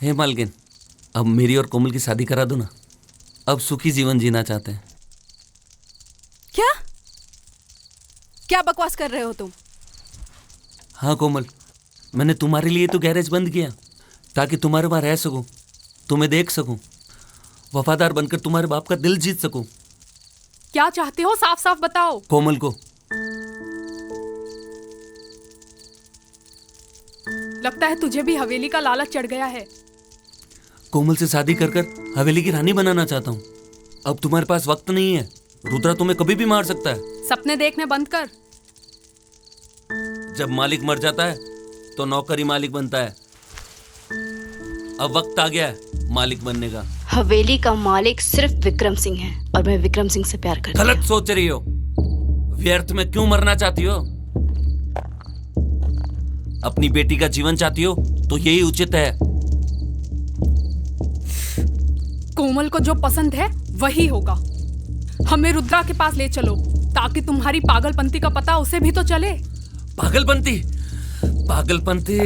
हे मालकिन, अब मेरी और कोमल की शादी करा दो ना। अब सुखी जीवन जीना चाहते हैं। क्या क्या बकवास कर रहे हो तुम? हाँ कोमल, मैंने तुम्हारे लिए तो गैरेज बंद किया ताकि तुम्हारे वहां रह सकूं, तुम्हें देख सकूं, वफादार बनकर तुम्हारे बाप का दिल जीत सकूं। क्या चाहते हो, साफ साफ बताओ। कोमल को। लगता है तुझे भी हवेली का लालच चढ़ गया है। कोमल से शादी कर कर हवेली की रानी बनाना चाहता हूँ। अब तुम्हारे पास वक्त नहीं है। रुद्रा तुम्हें कभी भी मार सकता है। सपने देखने बंद कर। जब मालिक मर जाता है तो नौकर ही मालिक बनता है। अब वक्त आ गया है मालिक बनने का। हवेली का मालिक सिर्फ विक्रम सिंह है और मैं विक्रम सिंह से प्यार करती हूँ। गलत सोच रही हो। व्यर्थ में क्यों मरना चाहती हो? अपनी बेटी का जीवन चाहती हो तो यही उचित है। कोमल को जो पसंद है वही होगा। हमें रुद्रा के पास ले चलो ताकि तुम्हारी पागलपंती का पता उसे भी तो चले। पागलपंती पागलपंती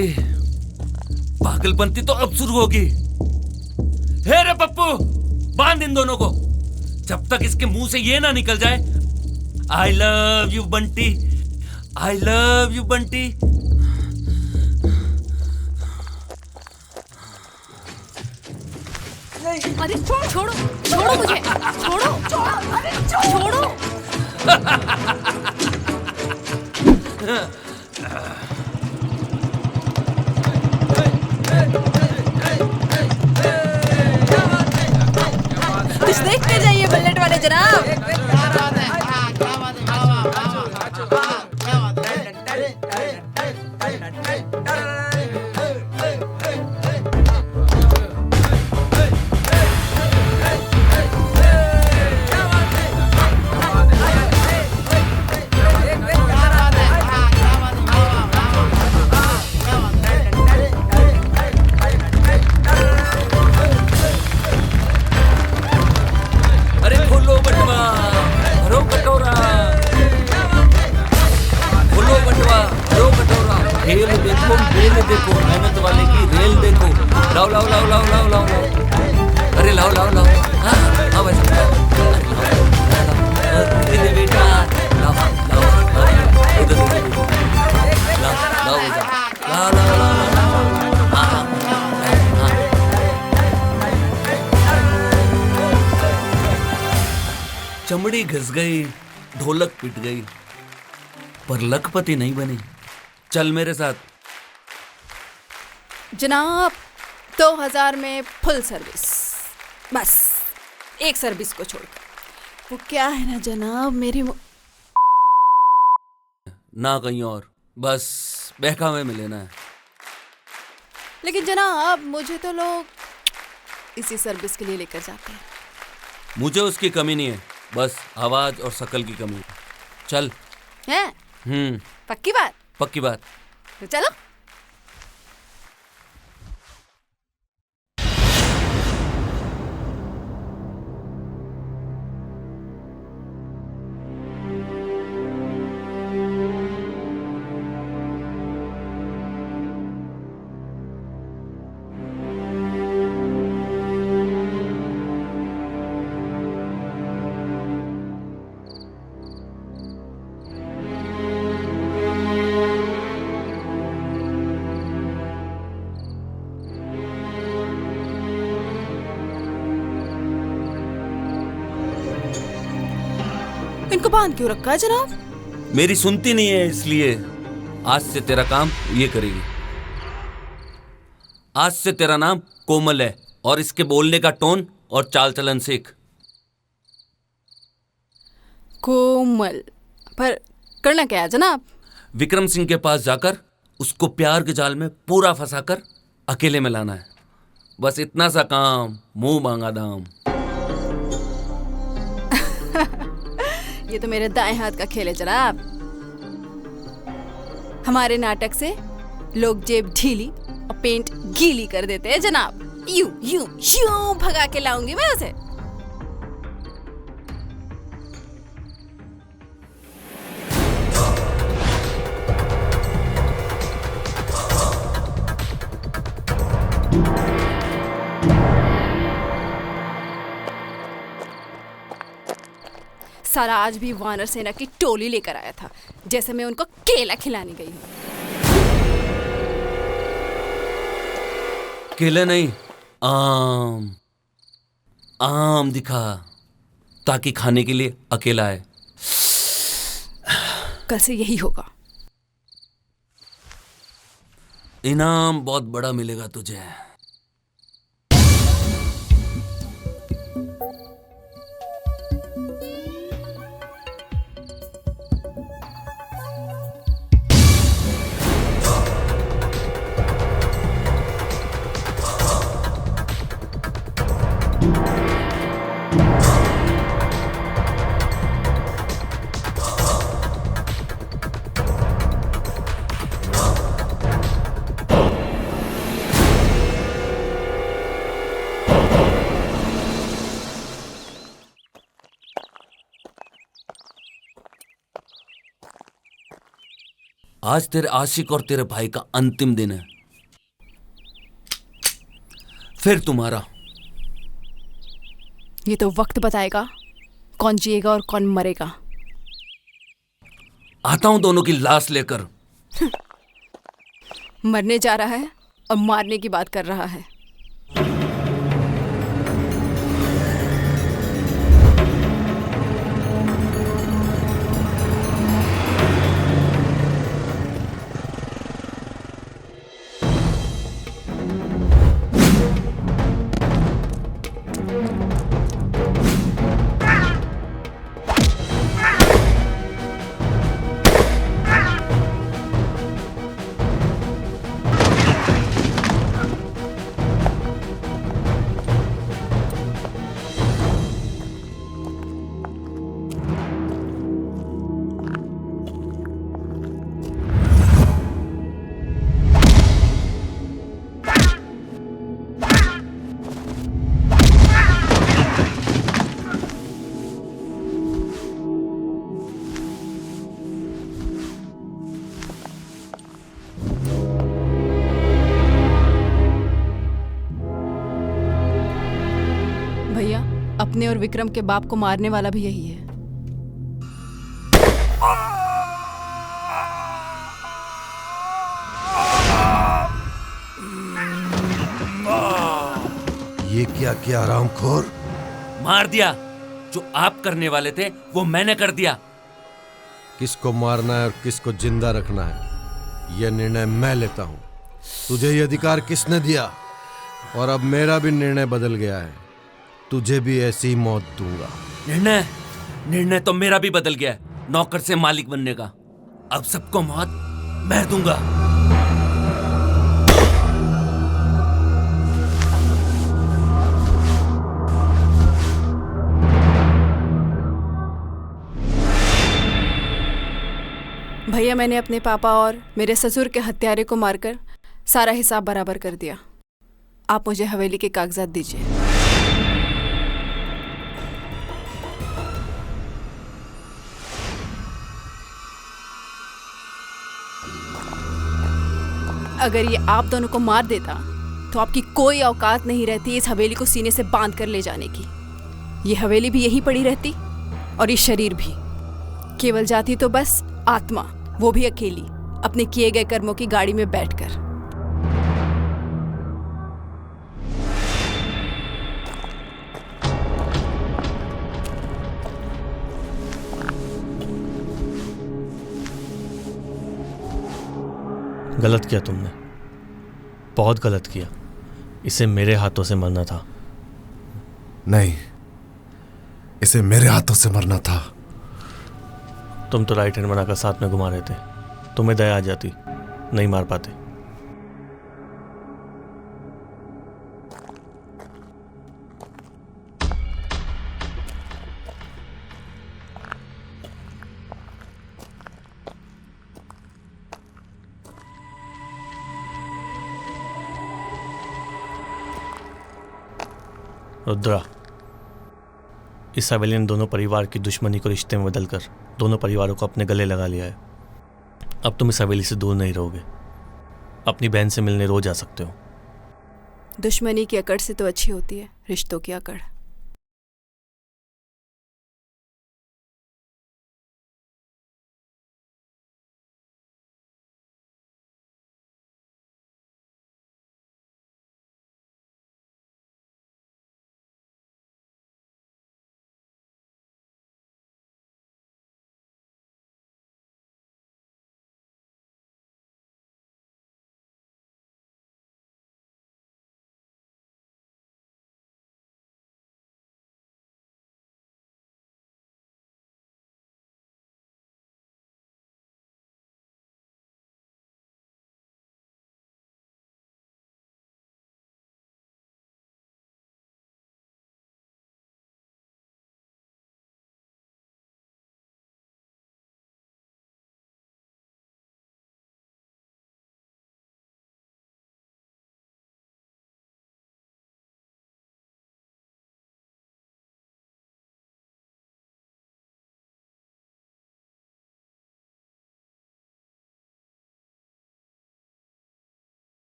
पागलपंती तो अब शुरू होगी। हे रे पप्पू, बांध इन दोनों को जब तक इसके मुंह से ये ना निकल जाए, आई love you Bunty, I love you Bunty. अरे छोड़ो छोड़ो मुझे, छोड़ो छोड़ो। कुछ देखते जाइए बुलेट वाले जनाब। देखो मेहनत वाले की रेल देखो। लाओ लाओ लाओ लाओ लाओ लाओ लाओ। अरे लाओ लाओ लाओ। हाँ आओ ऐसे इधर बेटा लाओ लाओ इधर लाओ लाओ लाओ लाओ लाओ। हाँ चमड़ी घिस गई, ढोलक पिट गई, पर लखपति नहीं बनी। चल मेरे साथ। जनाब 2000 में फुल सर्विस, बस एक सर्विस को छोड़कर। वो क्या है ना जनाब, मेरी ना कहीं और, बस बहकावे में लेना है। लेकिन जनाब मुझे तो लोग इसी सर्विस के लिए लेकर जाते हैं। मुझे उसकी कमी नहीं है, बस आवाज और शकल की कमी। चल। हैं? पक्की बात? पक्की बात। तो चलो। इनको बांध क्यों रखा है जनाब? मेरी सुनती नहीं है इसलिए आज से तेरा काम ये करेगी। आज से तेरा नाम कोमल है और इसके बोलने का टोन और चाल चलन सीख। कोमल, पर करना क्या है जनाब? विक्रम सिंह के पास जाकर उसको प्यार के जाल में पूरा फंसाकर अकेले में लाना है। बस इतना सा काम, मुंह मांगा दाम। ये तो मेरे दाएं हाथ का खेल है जनाब। हमारे नाटक से लोग जेब ढीली और पेंट गीली कर देते हैं जनाब। यूं यूं यूं भगा के लाऊंगी मैं उसे। साला आज भी वानर सेना की टोली लेकर आया था, जैसे मैं उनको केला खिलाने गई हूँ। केले नहीं, आम। आम दिखा ताकि खाने के लिए अकेला है। कल से यही होगा। इनाम बहुत बड़ा मिलेगा तुझे। आज तेरे आशिक और तेरे भाई का अंतिम दिन है, फिर तुम्हारा। ये तो वक्त बताएगा कौन जिएगा और कौन मरेगा। आता हूं दोनों की लाश लेकर। मरने जा रहा है और मारने की बात कर रहा है। भैया, अपने और विक्रम के बाप को मारने वाला भी यही है। ये क्या किया हरामखोर? मार दिया। जो आप करने वाले थे वो मैंने कर दिया। किसको मारना है और किसको जिंदा रखना है, यह निर्णय मैं लेता हूं। तुझे ये अधिकार किसने दिया? और अब मेरा भी निर्णय बदल गया है, तुझे भी ऐसी ही मौत दूंगा। निर्णय तो मेरा भी बदल गया है, नौकर से मालिक बनने का। अब सबको मौत मैं दूंगा। भैया, मैंने अपने पापा और मेरे ससुर के हत्यारे को मारकर सारा हिसाब बराबर कर दिया। आप मुझे हवेली के कागजात दीजिए। अगर ये आप दोनों को मार देता तो आपकी कोई औकात नहीं रहती इस हवेली को सीने से बांध कर ले जाने की। ये हवेली भी यही पड़ी रहती और ये शरीर भी। केवल जाती तो बस आत्मा, वो भी अकेली, अपने किए गए कर्मों की गाड़ी में बैठकर। गलत किया तुमने, बहुत गलत किया। इसे मेरे हाथों से मरना था। नहीं, इसे मेरे हाथों से मरना था। तुम तो राइट हैंड बनाकर साथ में घुमा रहे थे। तुम्हें दया आ जाती, नहीं मार पाते। रुद्रा, इस हवेली ने दोनों परिवार की दुश्मनी को रिश्ते में बदलकर दोनों परिवारों को अपने गले लगा लिया है। अब तुम इस हवेली से दूर नहीं रहोगे। अपनी बहन से मिलने रोज आ सकते हो। दुश्मनी की अकड़ से तो अच्छी होती है रिश्तों की अकड़।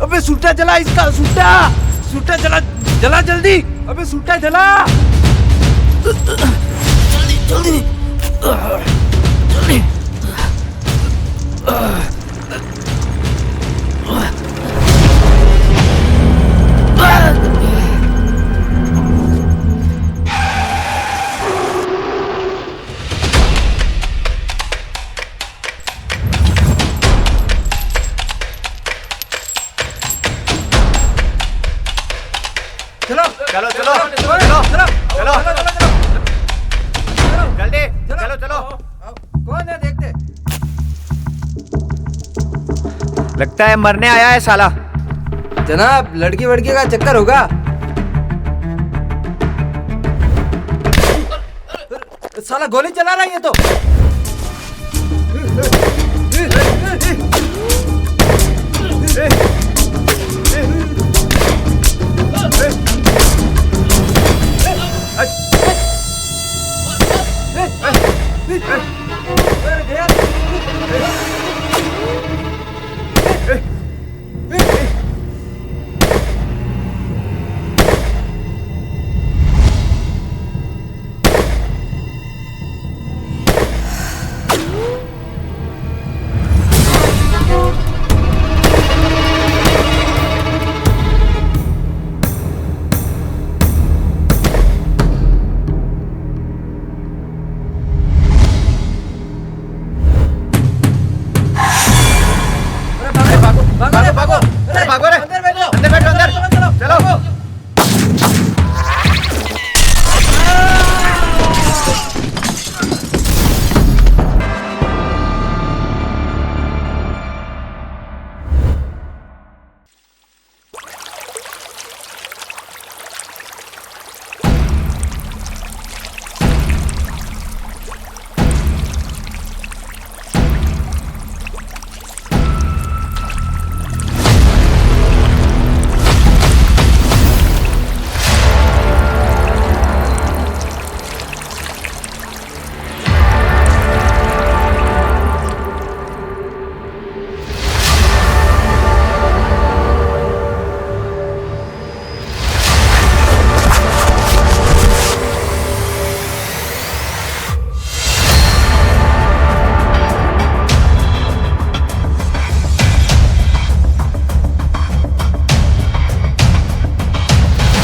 अबे सूटा जला इसका, सूटा सूटा जला, जला जल्दी, अबे सूटा जला जल्दी जल्दी जल्दी। चलो चलो चलो चलो चलो चलो जल्दी चलो चलो। कौन है देखते? लगता है मरने आया है साला। जनाब लड़की वड़की का चक्कर होगा। साला गोली चला रहा है ये तो।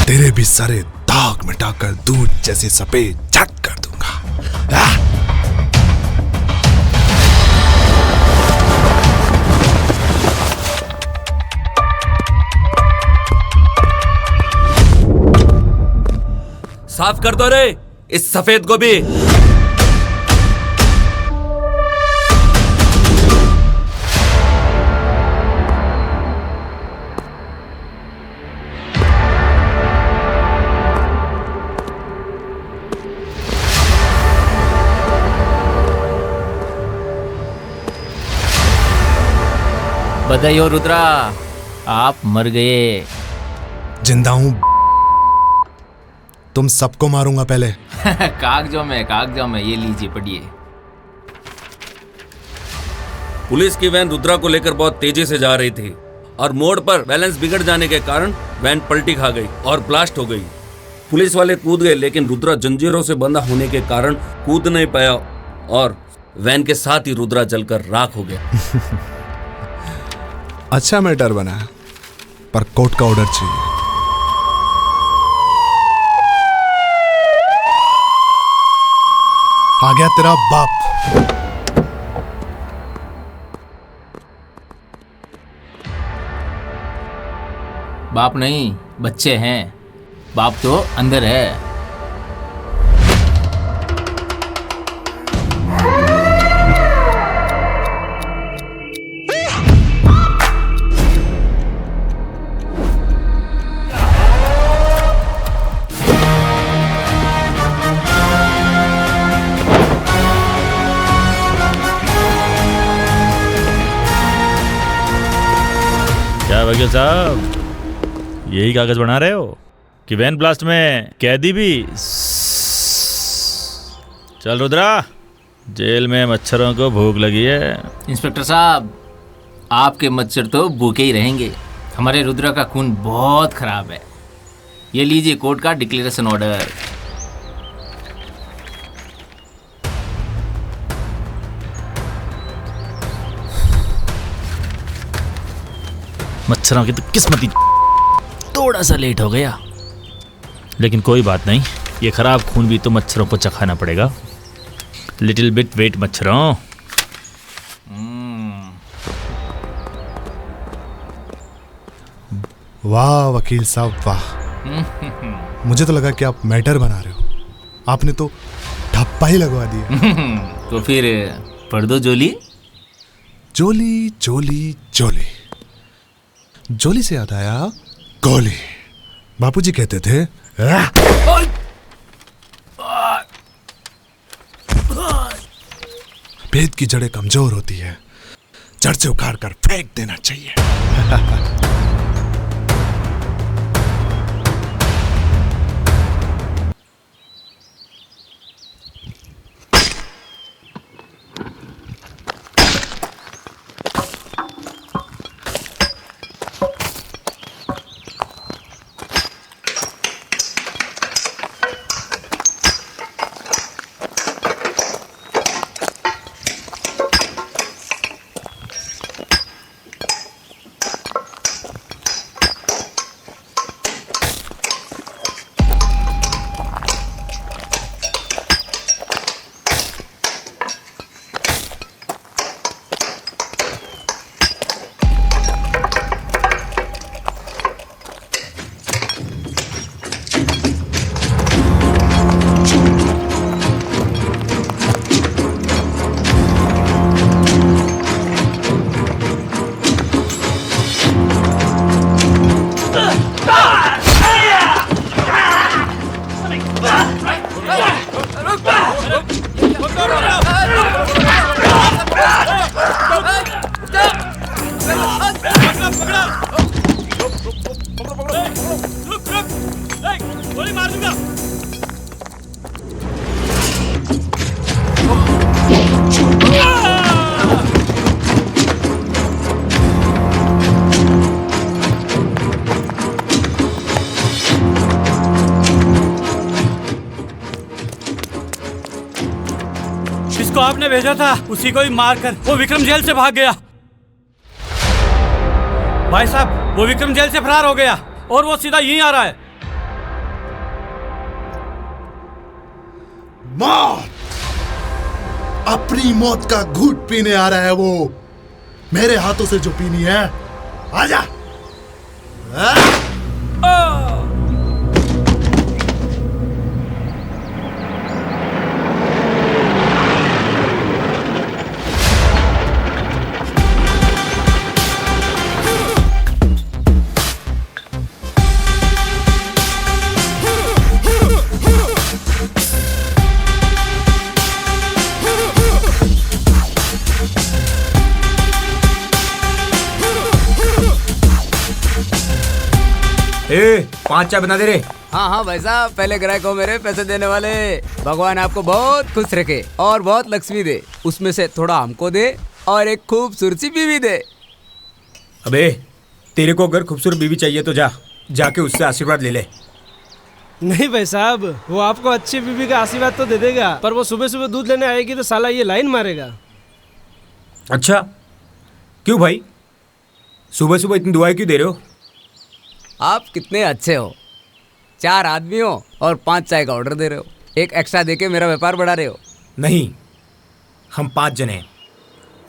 तेरे भी सारे दाग मिटाकर दूध जैसे सफेद झट कर दूंगा। साफ कर दो रे इस सफेद को भी। बधाई हो रुद्रा, आप मर गए। जिंदा हूं, तुम सबको मारूंगा पहले। कागजों में ये लीजिए पढ़िए। पुलिस की वैन रुद्रा को लेकर बहुत तेजी से जा रही थी और मोड़ पर बैलेंस बिगड़ जाने के कारण वैन पलटी खा गई और ब्लास्ट हो गई। पुलिस वाले कूद गए लेकिन रुद्रा जंजीरों से बंधा होने के कारण कूद नहीं पाया और वैन के साथ ही रुद्रा जलकर राख हो गया। अच्छा मैटर बना, पर कोर्ट का ऑर्डर चाहिए। आ गया तेरा बाप। बाप नहीं, बच्चे हैं। बाप तो अंदर है। वकील साहब, यही कागज बना रहे हो कि वैन ब्लास्ट में कैदी भी? चल रुद्रा, जेल में मच्छरों को भूख लगी है। इंस्पेक्टर साहब, आपके मच्छर तो भूखे ही रहेंगे। हमारे रुद्रा का खून बहुत खराब है। ये लीजिए कोर्ट का डिक्लेरेशन ऑर्डर। मच्छरों की तो किस्मत ही थोड़ा सा लेट हो गया, लेकिन कोई बात नहीं, ये खराब खून भी तो मच्छरों को चखाना पड़ेगा। लिटिल बिट वेट मच्छरों। वाह वकील साहब वाह, मुझे तो लगा कि आप मैटर बना रहे हो, आपने तो ठप्पा ही लगवा दिया। तो फिर पढ़ दो जोली। जोली जोली जोली, जोली से याद आया गोली। बापूजी कहते थे भेद की जड़ें कमजोर होती है, जड़ से उखाड़ कर फेंक देना चाहिए। जिसको आपने भेजा था उसी को ही मारकर वो विक्रम जेल से भाग गया। भाई साहब, वो विक्रम जेल से फरार हो गया और वो सीधा यहीं आ रहा है। मौत, अपनी मौत का घूंट पीने आ रहा है वो, मेरे हाथों से जो पीनी है। आजा। ए, 5 चाय बना दे रे। हाँ हाँ भाई साहब, पहले ग्राहक हो मेरे पैसे देने वाले। भगवान आपको बहुत खुश रखे और बहुत लक्ष्मी दे, उसमें से थोड़ा हमको दे और एक खूबसूरत सी बीवी दे। अबे तेरे को अगर खूबसूरत बीवी चाहिए तो जाके उससे आशीर्वाद ले ले। नहीं भाई साहब, वो आपको अच्छी बीवी का आशीर्वाद तो दे देगा, पर वो सुबह सुबह दूध लेने आएगी तो साला ये लाइन मारेगा। अच्छा क्यों भाई, सुबह सुबह इतनी दुआएं क्यों दे रहे हो? आप कितने अच्छे हो, 4 आदमी हो और 5 चाय का ऑर्डर दे रहे हो, एक एक्स्ट्रा देके मेरा व्यापार बढ़ा रहे हो। नहीं, हम 5 जने हैं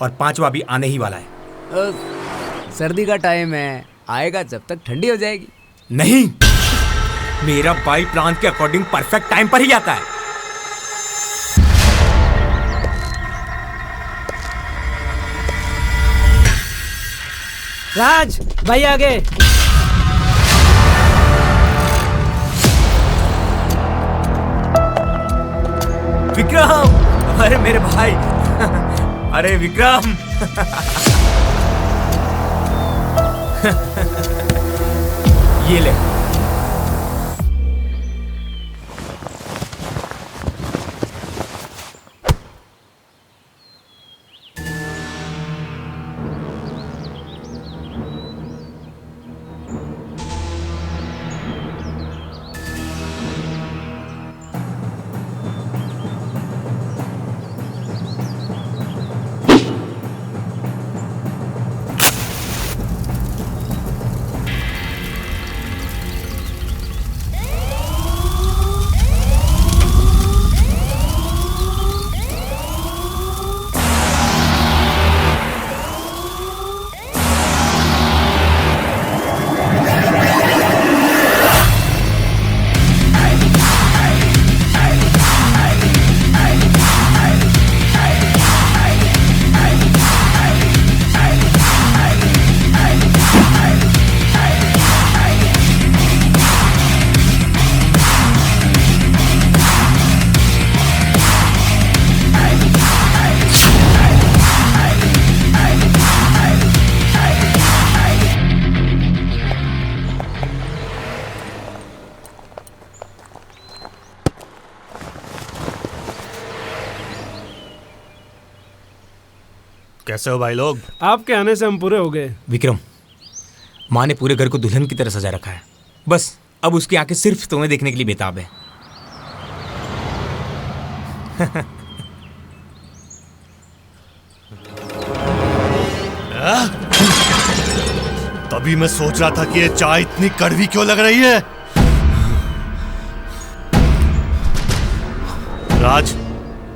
और 5वां भी आने ही वाला है। सर्दी का टाइम है, आएगा जब तक ठंडी हो जाएगी। नहीं, मेरा भाई प्लान के अकॉर्डिंग परफेक्ट टाइम पर ही आता है। राज भाई आगे। विक्रम, अरे मेरे भाई, अरे विक्रम। ये ले। कैसे हो भाई लोग? आपके आने से हम पूरे हो गए। विक्रम, माँ ने पूरे घर को दुल्हन की तरह सजा रखा है। बस अब उसकी आंखें सिर्फ तुम्हें देखने के लिए बेताब है। तभी मैं सोच रहा था कि ये चाय इतनी कड़वी क्यों लग रही है। राज,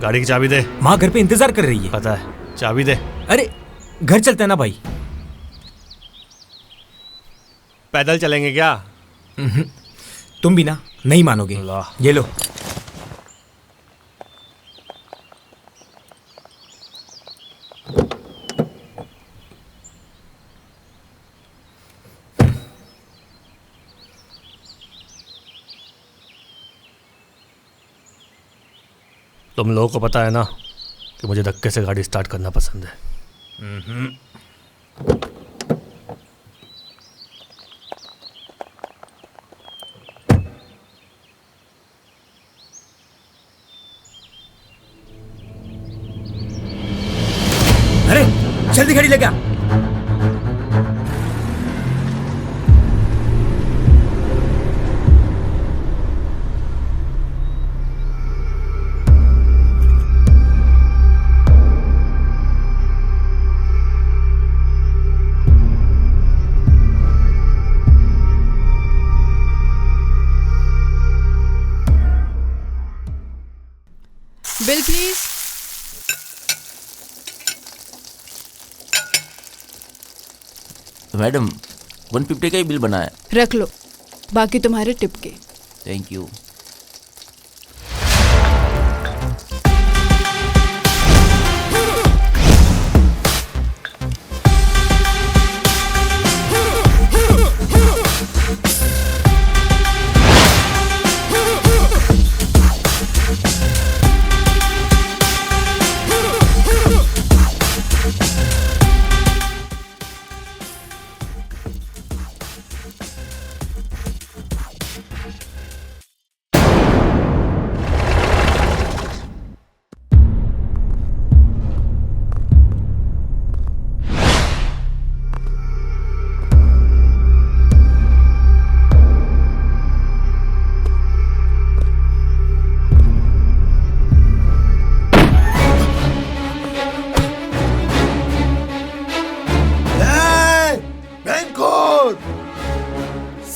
गाड़ी की चाबी दे। माँ घर पे इंतजार कर रही है। पता है, चाबी दे। अरे घर चलते हैं ना भाई। पैदल चलेंगे क्या? तुम भी ना नहीं मानोगे। ये लो। तुम लोगों को पता है ना कि मुझे धक्के से गाड़ी स्टार्ट करना पसंद है। अरे जल्दी गाड़ी लगा। Bill please. मैडम 150 का ही बिल बना है। रख लो, बाकी तुम्हारे टिप के। Thank you.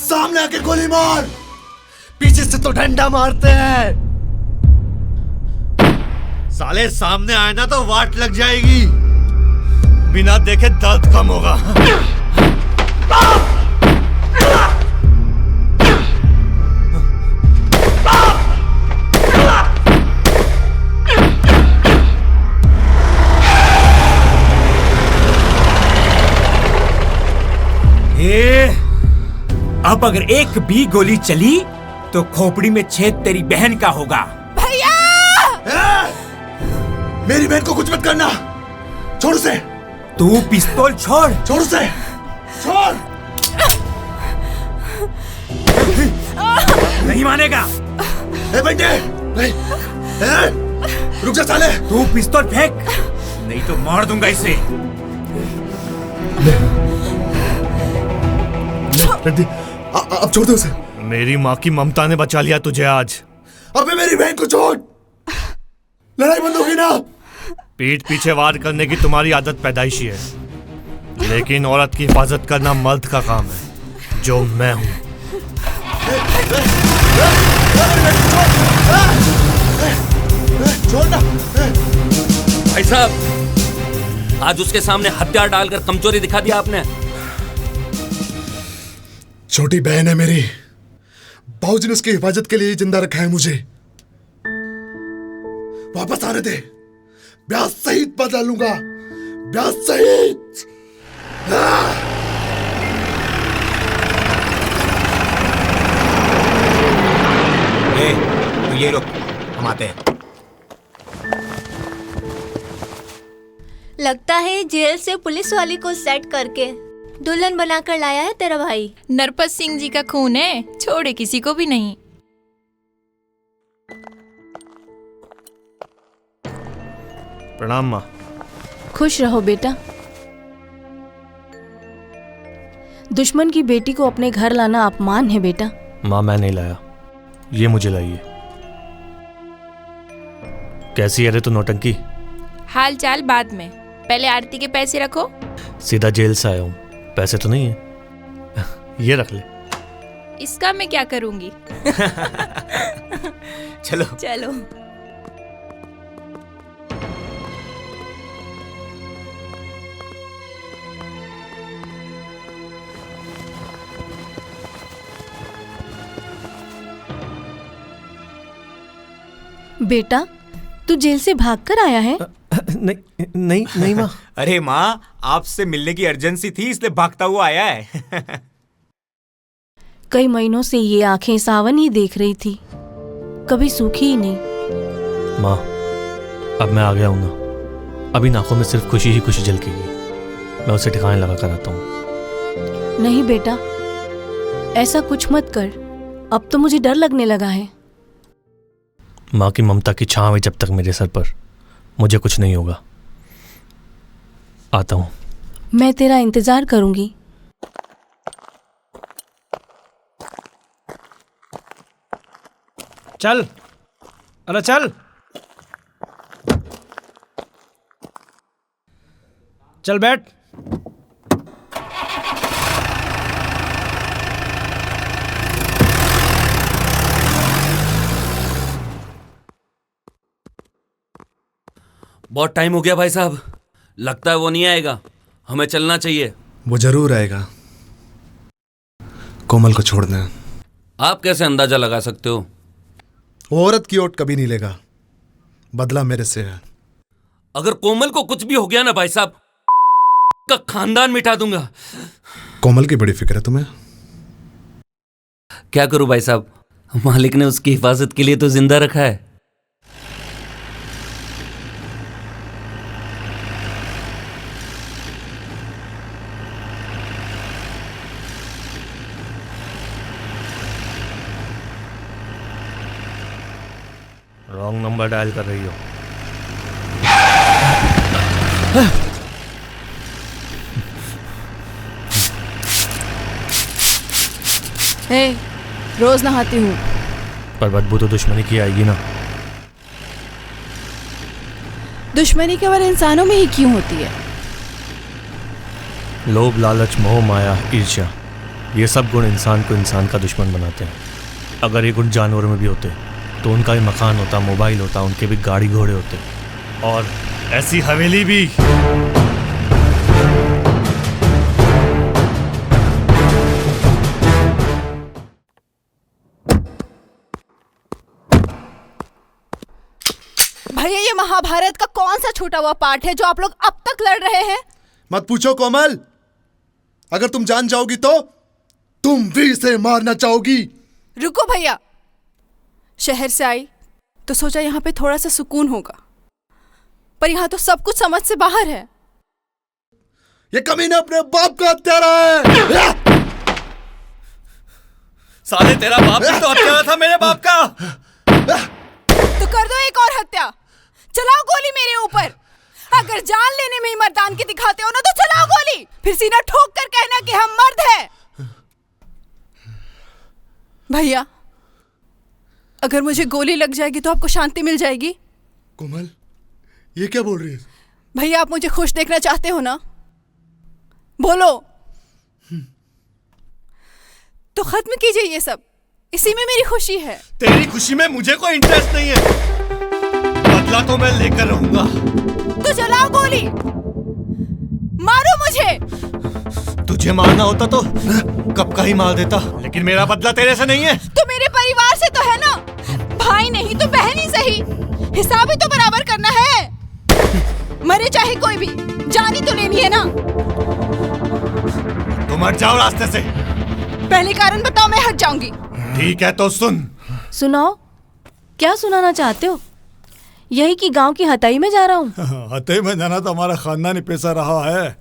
सामने आके गोली मार, पीछे से तो डंडा मारते हैं। साले सामने आए ना तो वाट लग जाएगी, बिना देखे दर्द कम होगा। अब अगर एक भी गोली चली तो खोपड़ी में छेद तेरी बहन का होगा। भैया! मेरी बहन को कुछ मत करना, छोड़ उसे। तू पिस्तौल छोड़। छोड़ उसे, छोड़। नहीं मानेगा। बंटे, नहीं, रुक जा साले। तू पिस्तौल फेंक, नहीं तो मार दूंगा इसे। अब छोड़ दो उसे। मेरी माँ की ममता ने बचा लिया तुझे आज। अबे मेरी बहन को छोड़, लड़ाई बंद होगी ना। पीठ पीछे वार करने की तुम्हारी आदत पैदाइशी है, लेकिन औरत की हिफाजत करना मर्द का काम है, जो मैं हूं। छोड़ना। भाई साहब, आज उसके सामने हथियार डालकर कमजोरी दिखा दिया आपने। छोटी बहन है मेरी, बाबूजी ने उसकी हिफाजत के लिए ही जिंदा रखा है मुझे। वापस आने दे, ब्याह सहित बदला लूंगा, ब्याह सहित। तू ये रुक, हम आते हैं। लगता है जेल से पुलिस वाली को सेट करके दुल्हन बनाकर लाया है तेरा भाई। नरपत सिंह जी का खून है, छोड़े किसी को भी नहीं। प्रणाम माँ। खुश रहो बेटा। दुश्मन की बेटी को अपने घर लाना अपमान है बेटा। माँ मैं नहीं लाया, ये मुझे लाई है। कैसी है रे तू नौटंकी? हाल चाल बाद में, पहले आरती के पैसे रखो। सीधा जेल से आया हूँ, पैसे तो नहीं है। ये रख ले। इसका मैं क्या करूंगी? चलो चलो। बेटा तू जेल से भागकर आया है? नहीं नहीं नहीं माँ। अरे माँ, आपसे मिलने की अर्जेंसी थी इसलिए भागता हुआ आया है। कई महीनों से ये आंखें सावन ही देख रही थी, कभी सूखी ही नहीं। माँ अब मैं आ गया हूँ ना, अभी नाकों में सिर्फ खुशी ही खुशी झलकेगी। मैं उसे ठिकाने लगा कर आता हूँ। नहीं बेटा, ऐसा कुछ मत कर, अब तो मुझे डर लगने लगा है। माँ की ममता की छांव है जब तक मेरे सर पर, मुझे कुछ नहीं होगा। आता हूँ। मैं तेरा इंतजार करूंगी। चल, अरे चल। चल बैठ। बहुत टाइम हो गया भाई साहब, लगता है वो नहीं आएगा, हमें चलना चाहिए। वो जरूर आएगा, कोमल को छोड़ दें। आप कैसे अंदाजा लगा सकते हो? वो औरत की ओट कभी नहीं लेगा, बदला मेरे से है। अगर कोमल को कुछ भी हो गया ना भाई साहब, का खानदान मिटा दूंगा। कोमल की बड़ी फिक्र है तुम्हें। क्या करूं भाई साहब, मालिक ने उसकी हिफाजत के लिए तो जिंदा रखा है। रॉन्ग नंबर डायल कर रही हो। हे, रोज नहाती हूँ। पर बदबू तो दुश्मनी की आएगी ना। दुश्मनी केवल इंसानों में ही क्यों होती है? लोभ, लालच, मोह, माया, ईर्ष्या, ये सब गुण इंसान को इंसान का दुश्मन बनाते हैं। अगर ये गुण जानवरों में भी होते तो उनका भी मकान होता, मोबाइल होता, उनके भी गाड़ी घोड़े होते, और ऐसी हवेली भी। भैया ये महाभारत का कौन सा छूटा हुआ पार्ट है जो आप लोग अब तक लड़ रहे हैं? मत पूछो कोमल, अगर तुम जान जाओगी तो तुम भी इसे मारना चाहोगी। रुको भैया, शहर से आई तो सोचा यहाँ पे थोड़ा सा सुकून होगा, पर यहाँ तो सब कुछ समझ से बाहर है। ये कमीना अपने बाप का हत्यारा है। साले तेरा बाप भी तो हत्यारा था मेरे बाप का। तो कर दो एक और हत्या, चलाओ गोली मेरे ऊपर। अगर जान लेने में ही मर्दानगी दिखाते हो ना तो चलाओ गोली, फिर सीना ठोक कर कहना कि हम मर्द हैं। भैया अगर मुझे गोली लग जाएगी तो आपको शांति मिल जाएगी? कोमल ये क्या बोल रही है? भैया आप मुझे खुश देखना चाहते हो ना? बोलो। तो खत्म कीजिए ये सब, इसी में मेरी खुशी है। तेरी खुशी में मुझे कोई इंटरेस्ट नहीं है, बदला तो मैं लेकर रहूंगा। तो चलाओ गोली, मारो मुझे। तुझे मारना होता तो कब का ही मार देता, लेकिन मेरा बदला तेरे से नहीं है। तो मेरे परिवार से तो है ना, भाई नहीं तो बहन ही सही, हिसाब ही तो बराबर करना है। मरे चाहे कोई भी, जान ही तो लेनी है ना। तुम हट जाओ रास्ते से। पहले कारण बताओ, मैं हट जाऊंगी। ठीक है तो सुन। सुनाओ, क्या सुनाना चाहते हो? यही कि गांव की हताई में जा रहा हूँ। हताई में जाना तो हमारा खानदानी पेशा रहा है,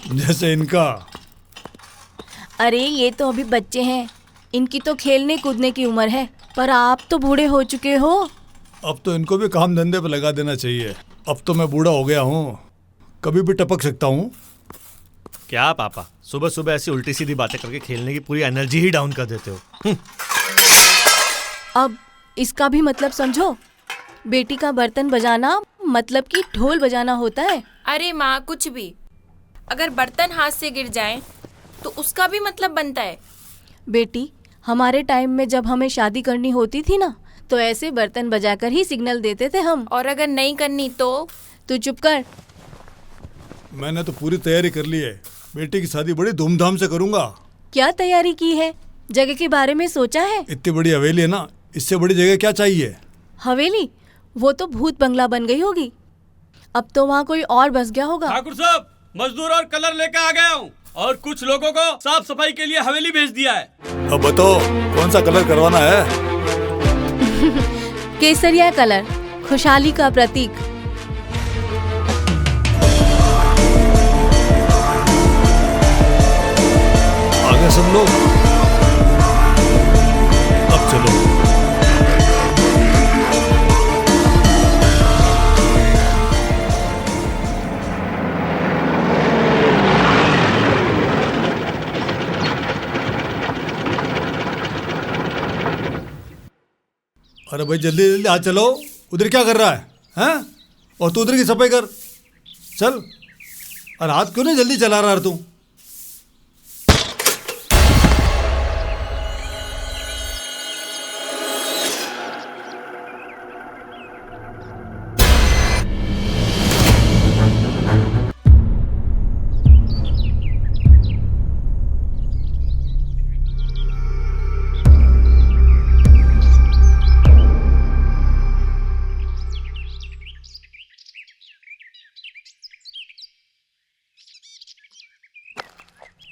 जैसे इनका। अरे ये तो अभी बच्चे हैं, इनकी तो खेलने कूदने की उम्र है, पर आप तो बूढ़े हो चुके हो। अब तो इनको भी काम धंधे पे लगा देना चाहिए। अब तो मैं बूढ़ा हो गया हूँ, कभी भी टपक सकता हूँ। क्या पापा, सुबह सुबह ऐसी उल्टी सीधी बातें करके खेलने की पूरी एनर्जी ही डाउन कर देते हो। अब इसका भी मतलब समझो। बेटी का बर्तन बजाना मतलब कि ढोल बजाना होता है। अरे माँ, कुछ भी। अगर बर्तन हाथ से गिर जाए तो उसका भी मतलब बनता है। बेटी, हमारे टाइम में जब हमें शादी करनी होती थी ना, तो ऐसे बर्तन बजाकर ही सिग्नल देते थे हम। और अगर नहीं करनी तो? तू चुप कर। मैंने तो पूरी तैयारी कर ली है, बेटी की शादी बड़ी धूमधाम से करूंगा। क्या तैयारी की है? जगह के बारे में सोचा है? इतनी बड़ी हवेली है ना, इससे बड़ी जगह क्या चाहिए? हवेली? वो तो भूत बंगला बन गई होगी। अब तो वहाँ कोई और बस गया होगा। ठाकुर साहब, मजदूर और कलर लेकर आ गया हूँ और कुछ लोगों को साफ सफाई के लिए हवेली भेज दिया है। अब बताओ कौन सा कलर करवाना है? केसरिया कलर, खुशहाली का प्रतीक। आगे सब लोग, अब चलो। अरे भाई जल्दी जल्दी हाथ चलो, उधर क्या कर रहा है? हैं? और तू उधर की सफाई कर, चल। और हाथ क्यों नहीं जल्दी चला रहा है तू?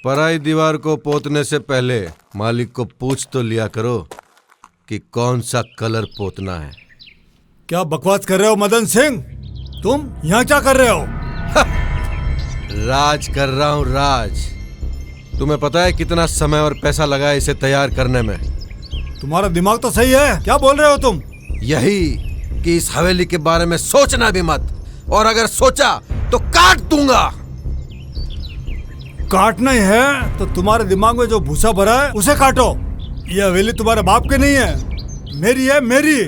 पराई दीवार को पोतने से पहले मालिक को पूछ तो लिया करो कि कौन सा कलर पोतना है। क्या बकवास कर रहे हो मदन सिंह? तुम यहाँ क्या कर रहे हो? राज कर रहा हूँ, राज। तुम्हें पता है कितना समय और पैसा लगा है इसे तैयार करने में? तुम्हारा दिमाग तो सही है, क्या बोल रहे हो तुम? यही कि इस हवेली के बारे में सोचना भी मत, और अगर सोचा तो काट दूंगा। काटना ही है तो तुम्हारे दिमाग में जो भूसा भरा है उसे काटो। ये हवेली तुम्हारे बाप की नहीं है, मेरी है, मेरी।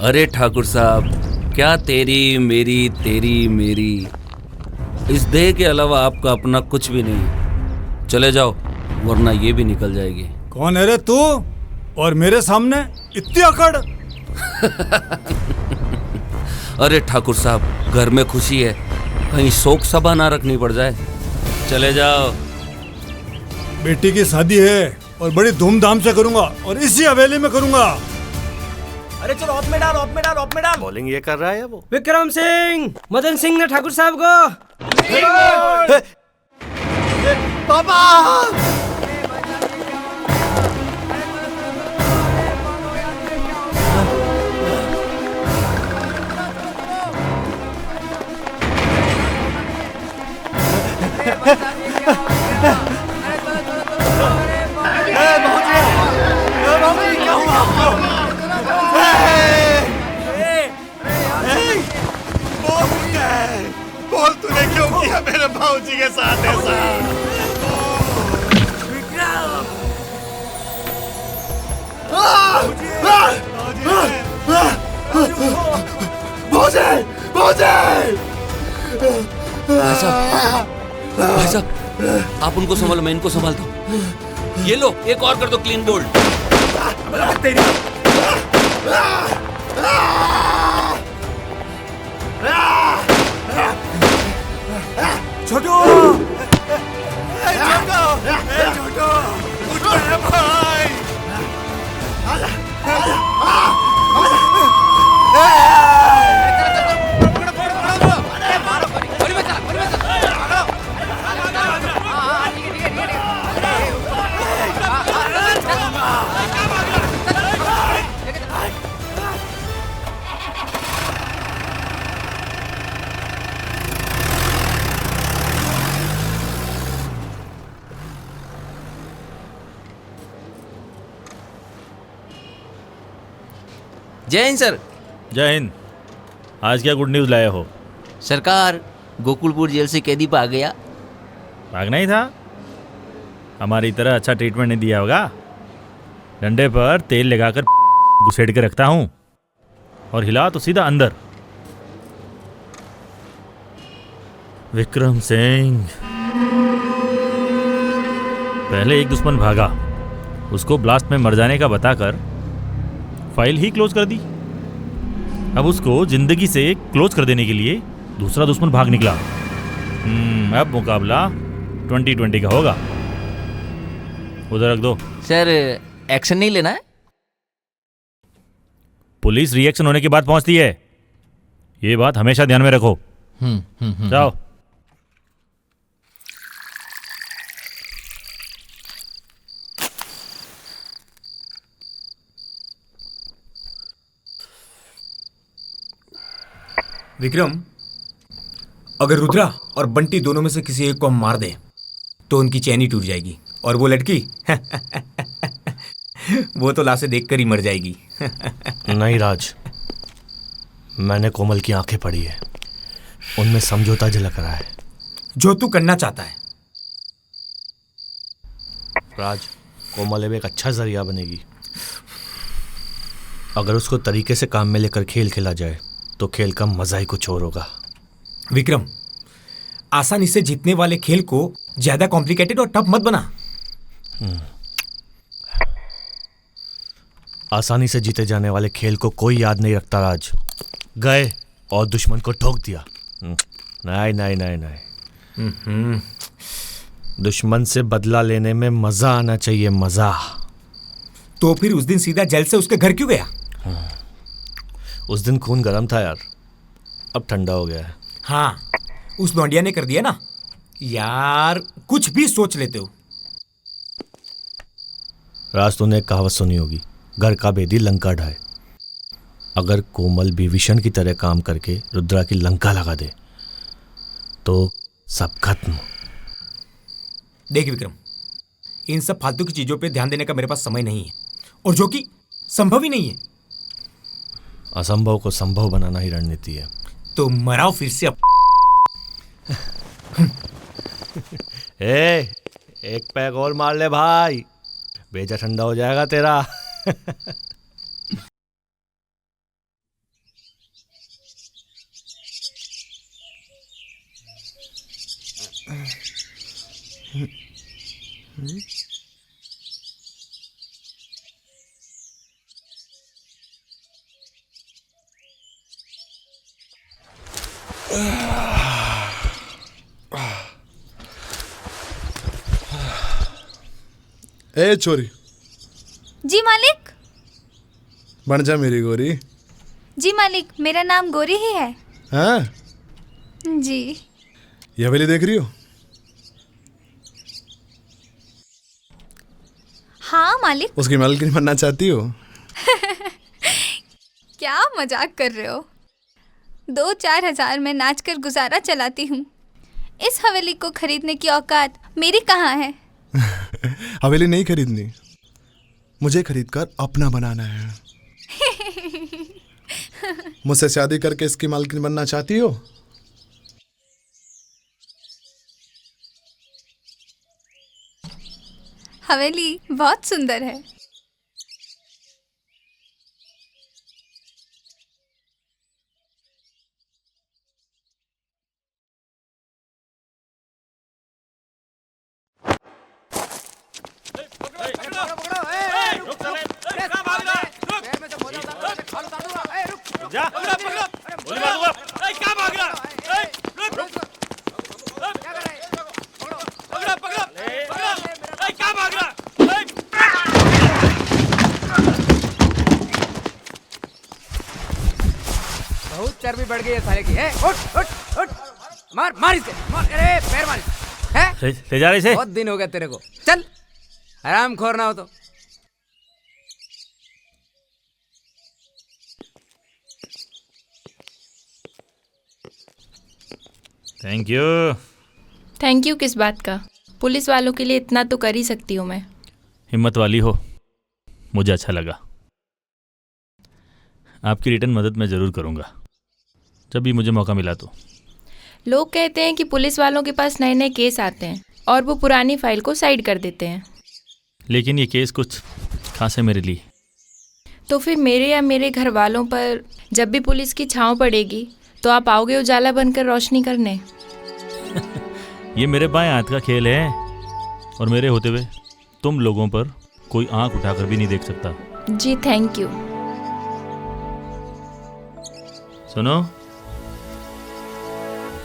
अरे ठाकुर साहब, क्या तेरी मेरी तेरी मेरी, इस देह के अलावा आपका अपना कुछ भी नहीं। चले जाओ वरना ये भी निकल जाएगी। कौन है रे तू और मेरे सामने इतनी अकड़? अरे ठाकुर साहब, घर में खुशी है, कहीं शोक सभा ना रखनी पड़ जाए। चले जाओ। बेटी की शादी है और बड़ी धूमधाम से करूंगा और इसी हवेली में करूंगा। अरे चलो ऑफ में डाल, ऑफ में डाल, ऑफ में डाल। बॉलिंग ये कर रहा है वो। विक्रम सिंह, मदन सिंह ने ठाकुर साहब को। पापा! बोल तूने क्यों किया मेरे भाऊजी के साथ ऐसा? भाई साहब, आप उनको संभालो, मैं इनको संभालता हूँ। ये लो, एक और कर दो क्लीन बोल्ड। छोटू! छोटू! उठ रहे भाई! जय हिंद सर। जय हिंद। आज क्या गुड न्यूज़ लाए हो? सरकार, गोकुलपुर जेल से कैदी भाग गया। भागना ही था। हमारी तरह अच्छा ट्रीटमेंट नहीं दिया होगा। डंडे पर तेल लगाकर घुसेड़ के रखता हूँ और हिला तो सीधा अंदर। विक्रम सिंह, पहले एक दुश्मन भागा, उसको ब्लास्ट में मर जाने का बताकर फाइल ही क्लोज कर दी। अब उसको जिंदगी से क्लोज कर देने के लिए दूसरा दुश्मन भाग निकला। अब मुकाबला 2020 का होगा। उधर रख दो। सर, एक्शन नहीं लेना है? पुलिस रिएक्शन होने के बाद पहुंचती है, ये बात हमेशा ध्यान में रखो। जाओ। विक्रम, अगर रुद्रा और बंटी दोनों में से किसी एक को हम मार दे तो उनकी चैन ही टूट जाएगी और वो लड़की वो तो लाशें देखकर ही मर जाएगी। नहीं राज, मैंने कोमल की आंखें पढ़ी है, उनमें समझौता झलक रहा है। जो तू करना चाहता है। राज, कोमल अब एक अच्छा जरिया बनेगी। अगर उसको तरीके से काम में लेकर खेल खेला जाए तो खेल का मजा ही कुछ और होगा। विक्रम, आसानी से जीतने वाले खेल को ज्यादा कॉम्प्लिकेटेड और टफ मत बना। आसानी से जीते जाने वाले खेल को कोई याद नहीं रखता राज। गए और दुश्मन को ठोक दिया। नहीं नहीं नहीं नहीं, दुश्मन से बदला लेने में मजा आना चाहिए, मजा। तो फिर उस दिन सीधा जेल से उसके घर क्यों गया? उस दिन खून गर्म था यार, अब ठंडा हो गया है। हाँ, उस लौंडिया ने कर दिया ना यार, कुछ भी सोच लेते हो। राज, तूने एक कहावत सुनी होगी, घर का बेदी लंका ढाए। अगर कोमल भी विशन की तरह काम करके रुद्रा की लंका लगा दे तो सब खत्म। देख विक्रम, इन सब फालतू की चीजों पे ध्यान देने का मेरे पास समय नहीं है, और जो कि संभव ही नहीं है। असंभव को संभव बनाना ही रणनीति है। तो मराओ फिर से। एक पैग और मार ले भाई, बेजा ठंडा हो जाएगा तेरा। ए चोरी, जी मालिक। बन जा मेरी गोरी। जी मालिक, मेरा नाम गोरी ही है। हाँ जी। ये हवेली देख रही हो? हाँ मालिक। उसकी मालकिन बनना चाहती हो? क्या मजाक कर रहे हो? 2-4 हजार में नाचकर गुजारा चलाती हूँ। इस हवेली को खरीदने की औकात मेरी कहाँ है? हवेली नहीं खरीदनी, मुझे खरीदकर अपना बनाना है। मुझसे शादी करके इसकी मालकिन बनना चाहती हो? हवेली बहुत सुंदर है। बहुत चर्बी बढ़ गई है साले की। उठ उठ उठ, मार मार इसे, मार। अरे पैर मार इसे। ले जा रहे इसे। बहुत दिन हो गया तेरे को, चल आराम खोर ना हो तो। Thank you. थैंक यू किस बात का? पुलिस वालों के लिए इतना तो कर ही सकती हूँ मैं। हिम्मत वाली हो, मुझे अच्छा लगा। आपकी रिटर्न मदद मैं ज़रूर करूँगा। जब भी मुझे मौका मिला तो। लोग कहते हैं कि पुलिस वालों के पास नए नए केस आते हैं और वो पुरानी फाइल को साइड कर देते हैं। लेकिन ये केस कुछ खास है मेरे लिए। तो फिर मेरे या मेरे घर वालों पर जब भी पुलिस की छांव पड़ेगी तो आप आओगे उजाला बनकर रोशनी करने? ये मेरे बाएं हाथ का खेल है और मेरे होते हुए तुम लोगों पर कोई आंख उठाकर भी नहीं देख सकता। जी थैंक यू। सुनो,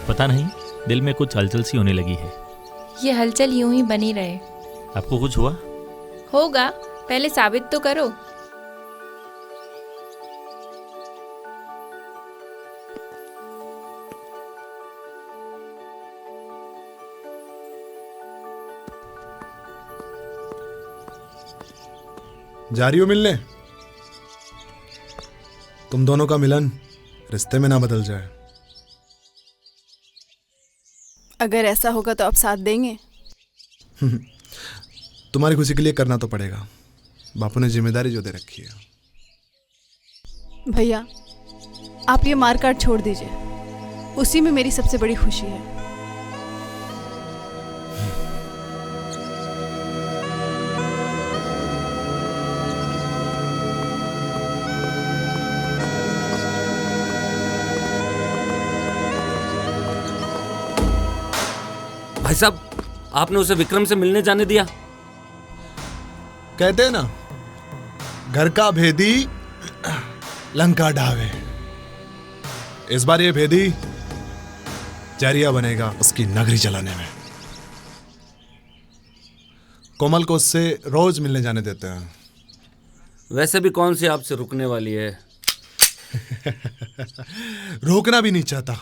पता नहीं दिल में कुछ हलचल सी होने लगी है। ये हलचल यूं ही बनी रहे। आपको कुछ हुआ? होगा, पहले साबित तो करो। जा रही हो मिलने? तुम दोनों का मिलन रिश्ते में ना बदल जाए। अगर ऐसा होगा तो आप साथ देंगे? तुम्हारी खुशी के लिए करना तो पड़ेगा। बापू ने जिम्मेदारी जो दे रखी है। भैया, आप ये मारकाट छोड़ दीजिए, उसी में मेरी सबसे बड़ी खुशी है। भाई साहब, आपने उसे विक्रम से मिलने जाने दिया? कहते हैं ना, घर का भेदी लंका ढावे। इस बार ये भेदी जरिया बनेगा उसकी नगरी चलाने में। कोमल को उससे रोज मिलने जाने देते हैं। वैसे भी कौन सी आपसे रुकने वाली है? रोकना भी नहीं चाहता।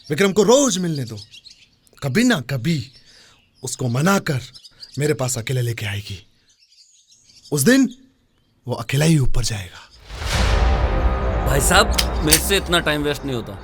विक्रम को रोज मिलने दो, कभी ना कभी उसको मनाकर मेरे पास अकेले लेके आएगी। उस दिन वो अकेला ही ऊपर जाएगा। भाई साहब, मेरे से इतना टाइम वेस्ट नहीं होता।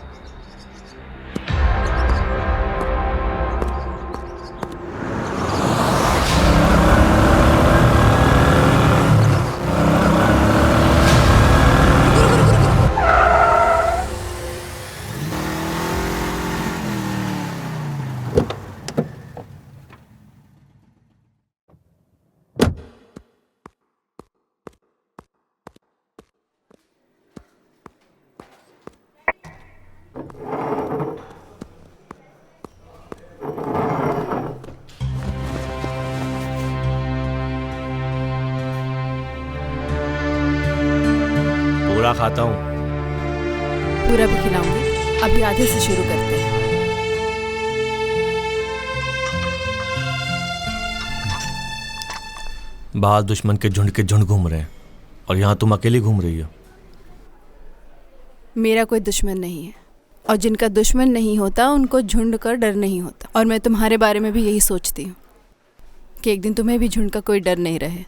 पूरा खाता हूँ। पूरा भी खिलाऊंगी। अभी आधे से शुरू करते हैं। बाहर दुश्मन के झुंड घूम रहे हैं और यहाँ तुम अकेली घूम रही हो। मेरा कोई दुश्मन नहीं है, और जिनका दुश्मन नहीं होता उनको झुंड का डर नहीं होता। और मैं तुम्हारे बारे में भी यही सोचती हूँ कि एक दिन तुम्हें भी झुंड का कोई डर नहीं रहे।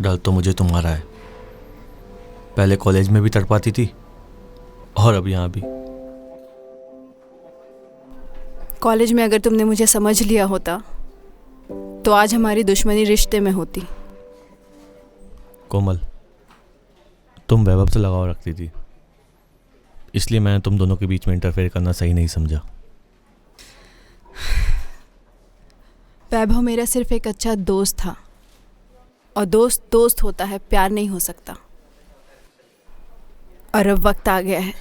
डर तो मुझे तुम्हारा है। पहले कॉलेज में भी तड़पाती थी और अब यहाँ भी। कॉलेज में अगर तुमने मुझे समझ लिया होता तो आज हमारी दुश्मनी रिश्ते में होती। कोमल, तुम वैभव से लगाव रखती थी, इसलिए मैंने तुम दोनों के बीच में इंटरफेयर करना सही नहीं समझा। वैभव मेरा सिर्फ एक अच्छा दोस्त था, और दोस्त दोस्त होता है, प्यार नहीं हो सकता। और अब वक्त आ गया है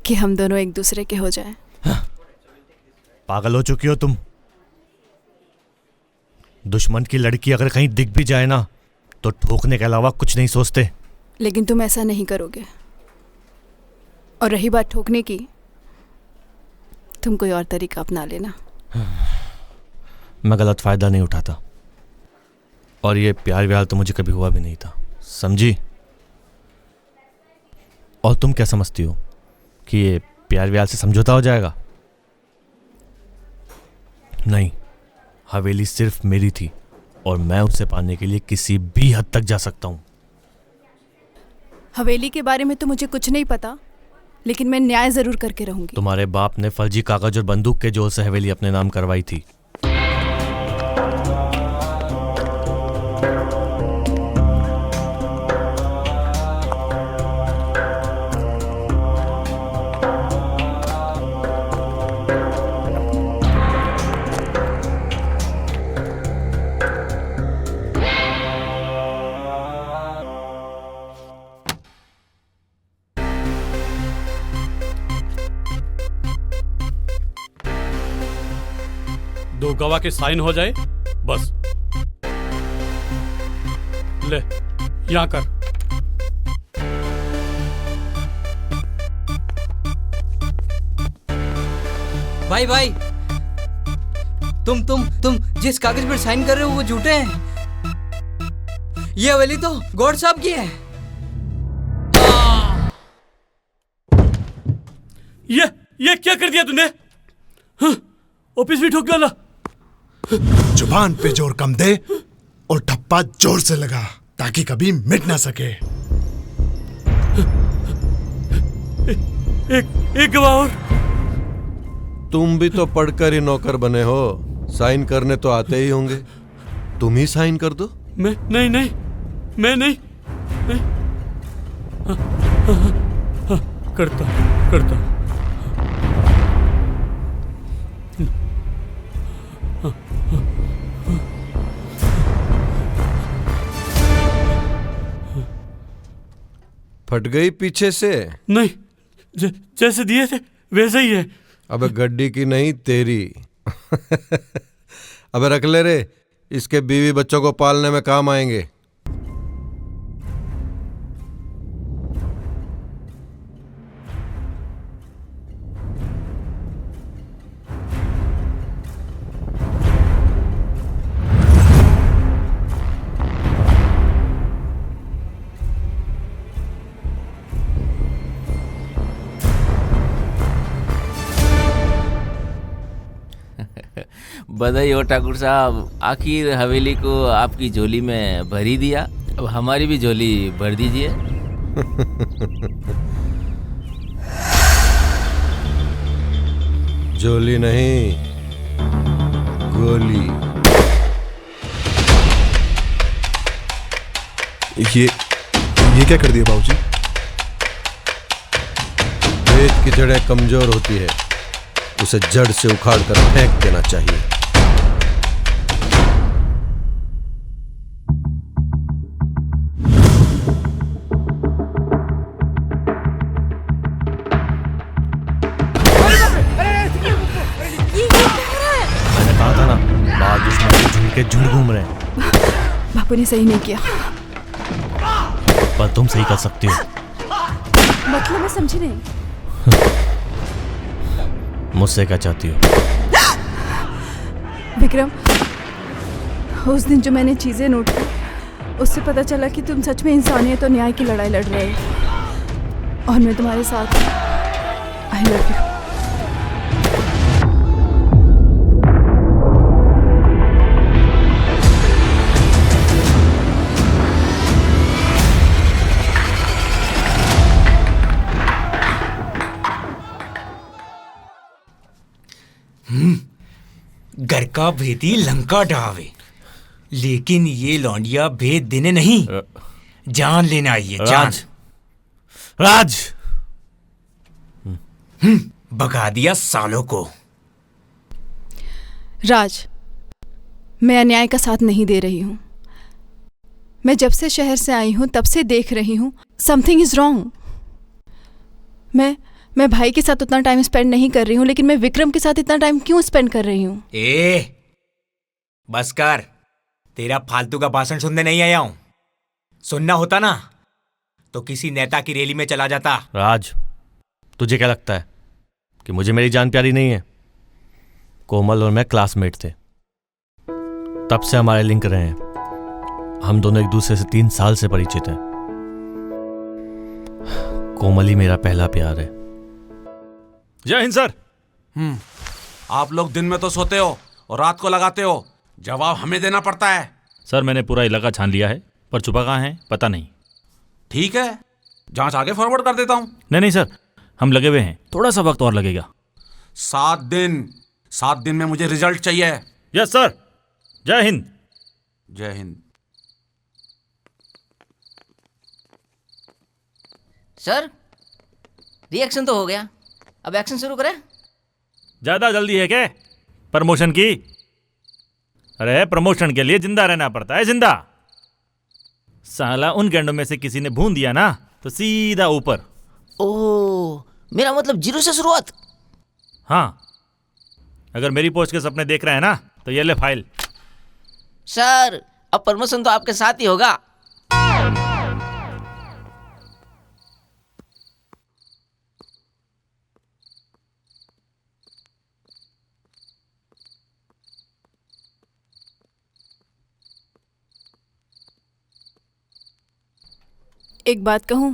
कि हम दोनों एक दूसरे के हो जाएं। पागल हो चुकी हो तुम। दुश्मन की लड़की अगर कहीं दिख भी जाए ना तो ठोकने के अलावा कुछ नहीं सोचते। लेकिन तुम ऐसा नहीं करोगे। और रही बात ठोकने की, तुम कोई और तरीका अपना लेना। मैं गलत फायदा नहीं उठाता, और ये प्यार व्यार तो मुझे कभी हुआ भी नहीं था, समझी? और तुम क्या समझती हो कि ये प्यार व्यार से समझौता हो जाएगा? नहीं, हवेली सिर्फ मेरी थी और मैं उसे पाने के लिए किसी भी हद तक जा सकता हूं। हवेली के बारे में तो मुझे कुछ नहीं पता, लेकिन मैं न्याय जरूर करके रहूंगी। तुम्हारे बाप ने फर्जी कागज और बंदूक के जोर से हवेली अपने नाम करवाई थी। 2 गवाह के साइन हो जाए बस। ले यहाँ कर। भाई भाई, तुम जिस कागज पर साइन कर रहे हो वो झूठे हैं। ये हवेली तो गौड़ साहब की है। ये क्या कर दिया तूने? ऑफिस भी ठोक डाला। जुबान पे जोर कम दे और ठप्पा जोर से लगा ताकि कभी मिट ना सके। एक गवाह और। तुम भी तो पढ़कर ही नौकर बने हो, साइन करने तो आते ही होंगे। तुम ही साइन कर दो। मैं नहीं। करता। फट गई पीछे से? नहीं, जैसे दिए थे वैसे ही है। अबे गड्डी की नहीं तेरी। अबे रख ले रे, इसके बीवी बच्चों को पालने में काम आएंगे। बधाई हो ठाकुर साहब, आखिर हवेली को आपकी झोली में भर ही दिया। अब हमारी भी झोली भर दीजिए। झोली नहीं, गोली। ये क्या कर दिया बाबूजी? पेट की जड़ें कमजोर होती है, उसे जड़ से उखाड़ कर फेंक देना चाहिए। मैंने कहा था ना, बाल दुश्मन के झुंड के झुंड घूम रहे हैं। बापू ने सही नहीं किया। पर तुम सही कर सकती हो। मतलब मैं समझी नहीं। मुझसे क्या चाहती हो? विक्रम, उस दिन जो मैंने चीजें नोट की, उससे पता चला कि तुम सच में इंसानियत और न्याय की लड़ाई लड़ रहे हो और मैं तुम्हारे साथ। आई लव यू। घर का भेदी लंका ढावे, लेकिन ये लौंडिया भेद देने नहीं, जान लेना आई है। जान। राज भगा दिया सालों को। राज, मैं अन्याय का साथ नहीं दे रही हूं। मैं जब से शहर से आई हूं तब से देख रही हूं समथिंग इज रॉन्ग। मैं भाई के साथ उतना टाइम स्पेंड नहीं कर रही हूँ, लेकिन मैं विक्रम के साथ इतना टाइम क्यों स्पेंड कर रही हूँ? बस कर, तेरा फालतू का भाषण सुनने नहीं आया हूं। सुनना होता ना तो किसी नेता की रैली में चला जाता। राज, तुझे क्या लगता है कि मुझे मेरी जान प्यारी नहीं है? कोमल और मैं क्लासमेट थे, तब से हमारे लिंक रहे हैं। हम दोनों एक दूसरे से 3 साल से परिचित हैं। कोमल ही मेरा पहला प्यार है। जय हिंद सर। आप लोग दिन में तो सोते हो और रात को लगाते हो, जवाब हमें देना पड़ता है। सर, मैंने पूरा इलाका छान लिया है, पर छुपा कहाँ है पता नहीं। ठीक है, जांच आगे फॉरवर्ड कर देता हूं। नहीं सर, हम लगे हुए हैं, थोड़ा सा वक्त और लगेगा। 7 दिन में मुझे रिजल्ट चाहिए। Yes sir. जय हिंद। जय हिंद। सर, रिएक्शन तो हो गया, अब एक्शन शुरू करें। ज्यादा जल्दी है क्या प्रमोशन की? अरे प्रमोशन के लिए जिंदा रहना पड़ता है, जिंदा। साला उन गैंडों में से किसी ने भून दिया ना तो सीधा ऊपर। ओह, मेरा मतलब 0 से शुरुआत। हाँ, अगर मेरी पोस्ट के सपने देख रहे हैं ना तो ये ले फाइल। सर अब प्रमोशन तो आपके साथ ही होगा। एक बात कहूं?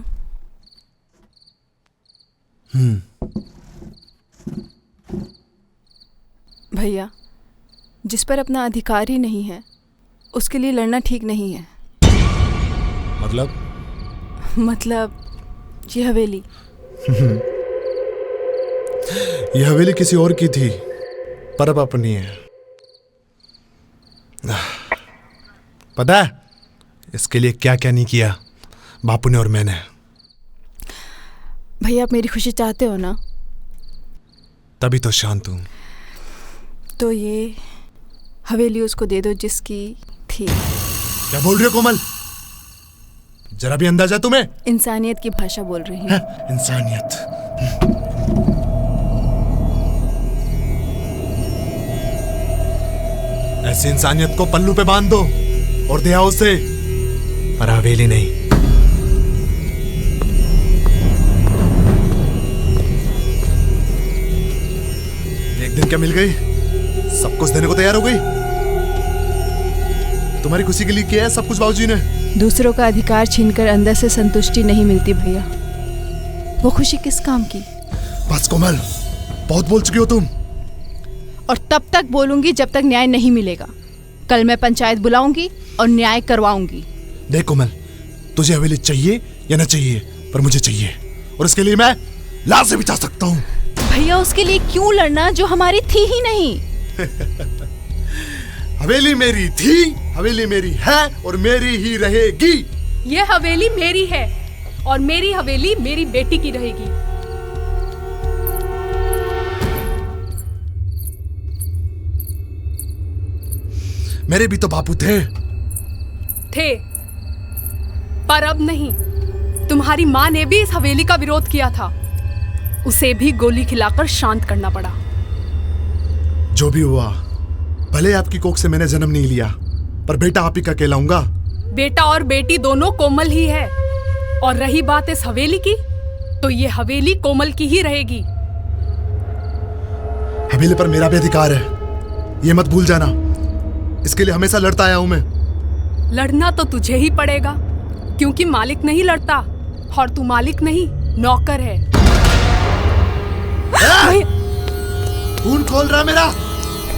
भैया, जिस पर अपना अधिकार ही नहीं है उसके लिए लड़ना ठीक नहीं है। मतलब ये हवेली ये हवेली किसी और की थी पर अब अपनी है। पता है इसके लिए क्या क्या नहीं किया बापू ने और मैंने। भैया, आप मेरी खुशी चाहते हो ना? तभी तो शांत हूं। तो ये हवेली उसको दे दो जिसकी थी। क्या बोल रही हो कोमल? जरा भी अंदाजा तुम्हें? इंसानियत की भाषा बोल रही हूँ। इंसानियत? ऐसी इंसानियत को पल्लू पे बांध दो और दे आओ उसे, पर हवेली नहीं। एक दिन क्या मिल गई, सब कुछ देने को तैयार हो गई। तुम्हारी खुशी के लिए किया है सब कुछ बाबूजी ने। दूसरों का अधिकार छीनकर अंदर से संतुष्टि नहीं मिलती भैया। वो खुशी किस काम की? बस कोमल, बहुत बोल चुकी हो तुम। और तब तक बोलूंगी जब तक न्याय नहीं मिलेगा। कल मैं पंचायत बुलाऊंगी और न्याय करवाऊंगी। देख कोमल, तुझे हवेली चाहिए या ना चाहिए, पर मुझे चाहिए, और इसके लिए मैं लाश से भी जा सकता हूँ। भैया, उसके लिए क्यों लड़ना जो हमारी थी ही नहीं? हवेली मेरी थी, हवेली मेरी है और मेरी ही रहेगी। ये हवेली मेरी है और मेरी हवेली मेरी बेटी की रहेगी। मेरे भी तो बापू थे। पर अब नहीं। तुम्हारी माँ ने भी इस हवेली का विरोध किया था। उसे भी गोली खिलाकर शांत करना पड़ा। जो भी हुआ, भले आपकी कोख से मैंने जन्म नहीं लिया, पर बेटा आप ही का कहलाऊंगा। बेटा और बेटी दोनों कोमल ही है। और रही बात इस हवेली की, तो ये हवेली कोमल की ही रहेगी। हवेली पर मेरा भी अधिकार है, ये मत भूल जाना। इसके लिए हमेशा लड़ता आया हूं मैं। लड़ना तो तुझे ही पड़ेगा, क्योंकि मालिक नहीं लड़ता और तू मालिक नहीं, नौकर है। खून खोल रहा मेरा।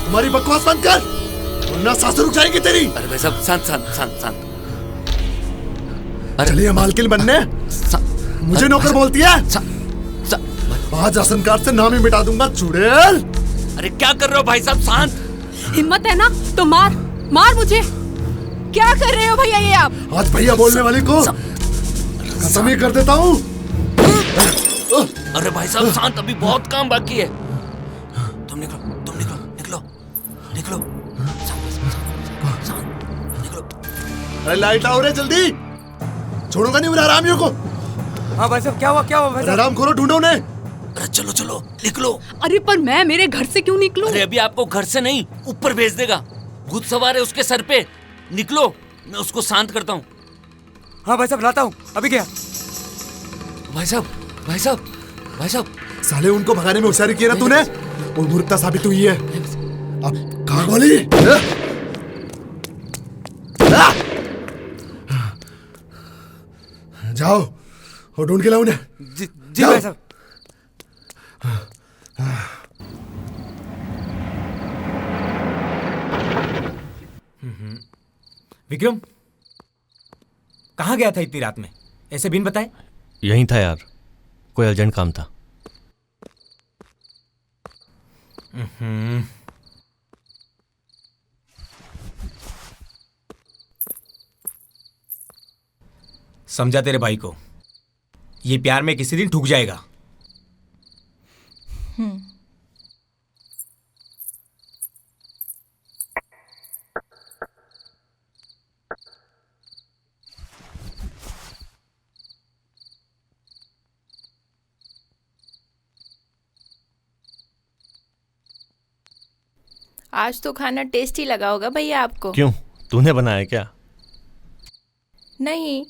तुम्हारी बकवास बंद कर, वरना सांसें रुक जाएंगी तेरी। अरे भाई साहब, शांत शांत शांत शांत। चलिए मालकिन बनने, मुझे नौकर बोलती है। आज राशन कार्ड से नाम ही मिटा दूंगा चुड़ैल। अरे क्या कर रहे हो भाई साहब? शांत। हिम्मत है ना तो मार मार मुझे। क्या कर रहे हो भैया ये आप? आज भैया बोलने वाली को खत्म ही कर देता हूँ। अरे भाई साहब शांत, अभी बहुत काम बाकी है। तुम निकलो, तुम निकलो, निकलो, निकलो। अरे लाइट आओ रे जल्दी, छोड़ूंगा नहीं उन्हें हरामियों को। हाँ भाई साहब, क्या हुआ भाई साहब? आराम करो, ढूंढो उन्हें। अरे चलो चलो निकलो। अरे पर मैं मेरे घर से क्यों निकलूं? अरे अभी आपको घर से नहीं, ऊपर भेज देगा। भूत सवार है उसके सर पे। निकलो, मैं उसको शांत करता हूँ। हाँ भाई साहब, लाता हूँ अभी। क्या भाई साहब, भाई साहब, भाई साहब। साले उनको भगाने में होशियारी की ना तूने, वो मूर्खता साबित हुई है। अब कहाँ गोली? जाओ और ढूंढ के लाओ उन्हें। जी भाई साहब। विक्रम कहाँ गया था इतनी रात में, ऐसे बिन बताए? यहीं था यार, कोई अर्जेंट काम था। समझा तेरे भाई को, ये प्यार में किसी दिन ठुक जाएगा। आज तो खाना टेस्टी लगा होगा भैया आपको। क्यों, तूने बनाया क्या? नहीं,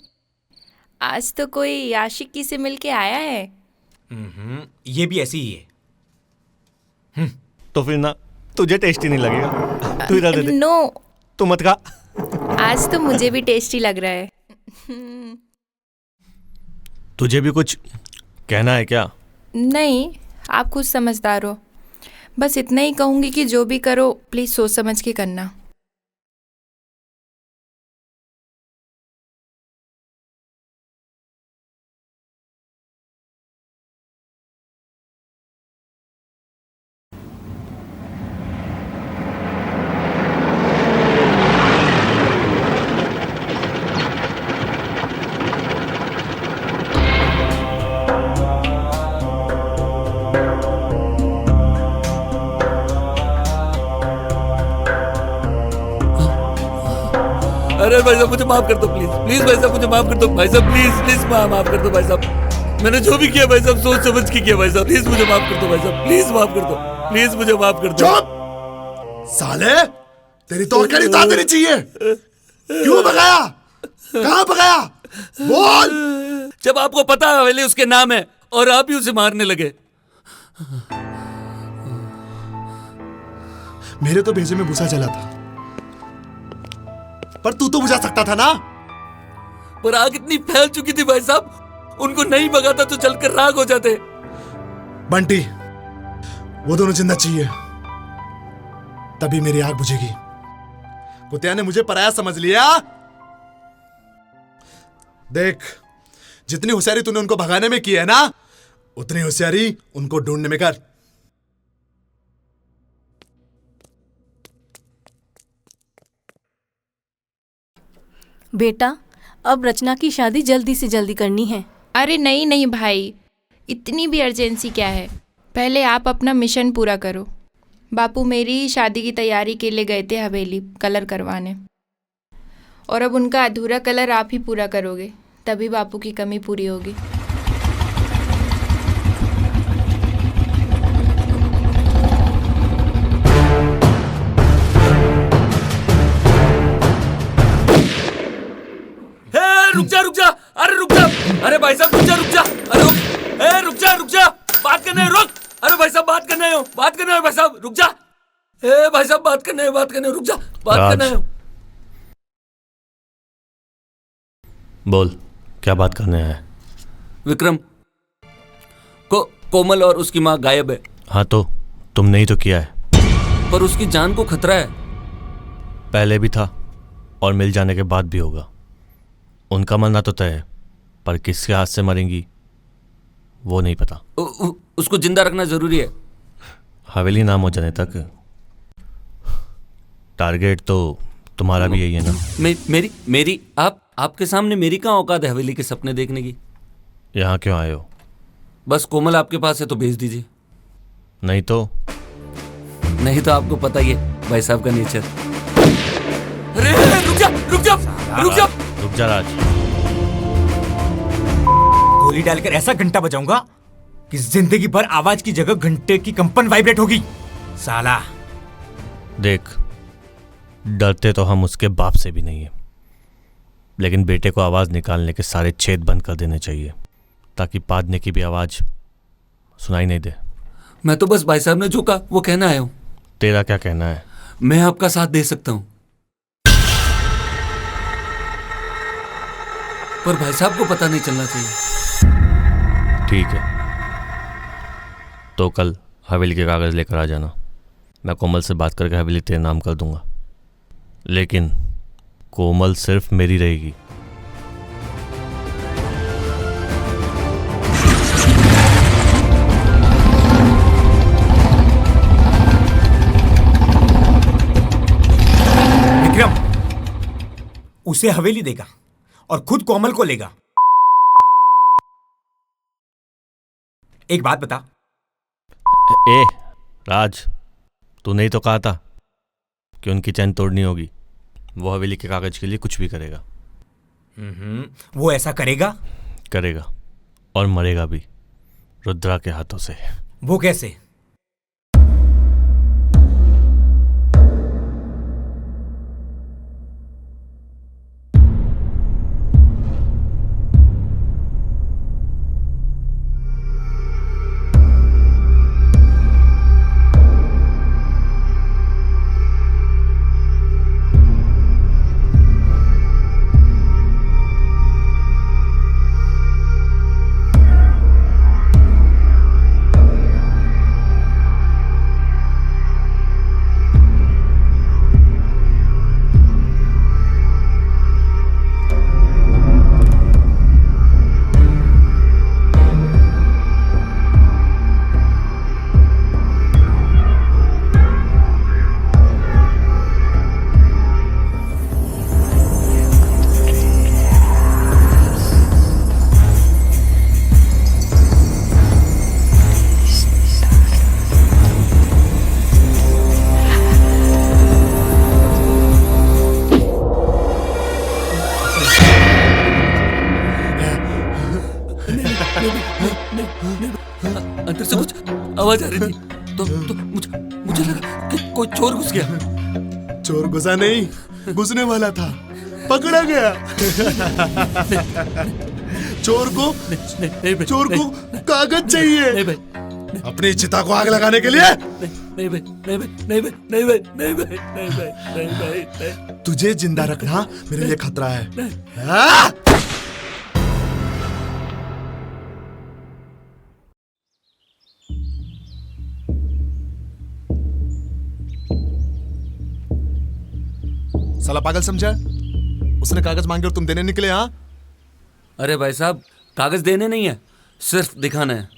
आज तो कोई आशिकी से मिलके आया है। ये भी ऐसी ही है। तो फिर ना तुझे टेस्टी नहीं लगेगा। तू इधर दे दे। नो, तू मत खा। आज तो मुझे भी टेस्टी लग रहा है। तुझे भी कुछ कहना है क्या? नहीं, आप खुद समझदार हो। बस इतना ही कहूँगी कि जो भी करो प्लीज़ सोच समझ के करना। अरे भाई साहब मुझे माफ कर दो प्लीज, प्लीज भाई साहब मुझे माफ कर दो भाई साहब, प्लीज प्लीज माफ कर दो भाई साहब। मैंने जो भी किया भाई साहब सोच समझ के किया भाई साहब, प्लीज मुझे माफ कर दो भाई साहब, प्लीज माफ कर दो, प्लीज मुझे माफ कर दो। चुप साले, तेरी तो औकात उतार देनी चाहिए। क्यों भगाया? कहाँ भगाया? बोल। जब आपको पता है हवेली उसके नाम है और आप ही उसे मारने लगे। मेरे तो भेजे में भूसा चला था, पर तू तो बुझा सकता था ना। पर आग इतनी फैल चुकी थी भाई साहब, उनको नहीं भगाता तो चलकर राख हो जाते। बंटी, वो दोनों जिंदा चाहिए, तभी मेरी आग बुझेगी। कुतिया ने मुझे पराया समझ लिया। देख, जितनी होशियारी तूने उनको भगाने में की है ना, उतनी होशियारी उनको ढूंढने में कर। बेटा, अब रचना की शादी जल्दी से जल्दी करनी है। अरे नहीं नहीं भाई, इतनी भी अर्जेंसी क्या है? पहले आप अपना मिशन पूरा करो। बापू मेरी शादी की तैयारी के लिए गए थे हवेली कलर करवाने, और अब उनका अधूरा कलर आप ही पूरा करोगे, तभी बापू की कमी पूरी होगी। रुक जा, अरे रुक जा, अरे भाई साहब रुक जा, अरे रुक जा, बात करने रुक। अरे भाई साहब बात करने हो भाई साहब, रुक जा। भाई साहब बात करने रुक जा, बात करने हो। बोल, क्या बात करने है? विक्रम, कोमल और उसकी माँ गायब है। हाँ तो तुमने ही तो किया है। पर उसकी जान को खतरा है। पहले भी था और मिल जाने के बाद भी होगा। उनका मरना तो तय है, पर किसके हाथ से मरेंगी वो नहीं पता। उसको जिंदा रखना जरूरी है। हवेली नाम हो जाने तक। टारगेट तो तुम्हारा भी यही है ना? मेरी आपके सामने मेरी कहाँ औकात है हवेली के सपने देखने की? यहाँ क्यों आए हो? बस कोमल आपके पास है तो भेज दीजिए। नहीं तो आपको पता ही है भाई साहब का नेचर। अरे रुक जा राज। गोली डालकर ऐसा घंटा बजाऊंगा कि जिंदगी भर आवाज की जगह घंटे की कंपन वाइब्रेट होगी साला। देख, डरते तो हम उसके बाप से भी नहीं है, लेकिन बेटे को आवाज निकालने के सारे छेद बंद कर देने चाहिए, ताकि पादने की भी आवाज सुनाई नहीं दे। मैं तो बस भाई साहब ने जो कहा वो कहना आया हूं। तेरा क्या कहना है? मैं आपका साथ दे सकता हूं, पर भाई साहब को पता नहीं चलना चाहिए। ठीक है, तो कल हवेली के कागज लेकर आ जाना। मैं कोमल से बात करके हवेली तेरे नाम कर दूंगा, लेकिन कोमल सिर्फ मेरी रहेगी। विक्रम उसे हवेली देगा और खुद कोमल को लेगा। एक बात बता। ए राज, तूने ही तो कहा था कि उनकी चैन तोड़नी होगी। वो हवेली के कागज के लिए कुछ भी करेगा। वो ऐसा करेगा और मरेगा भी, रुद्रा के हाथों से। वो कैसे? आवाज आ रही थी तो मुझे लगा कि कोई चोर घुस गया। चोर घुसा नहीं, घुसने वाला था, पकड़ा गया। चोर को कागज चाहिए। नहीं भाई, अपनी चिता को आग लगाने के लिए। नहीं भाई, नहीं भाई, नहीं भाई, नहीं भाई, नहीं भाई, नहीं भाई, नहीं भाई, नहीं। तुझे जिंदा रखना मेरे लिए खतरा है। साला पागल समझा? उसने कागज मांगे और तुम देने निकले? हाँ, अरे भाई साहब, कागज देने नहीं है, सिर्फ दिखाना है।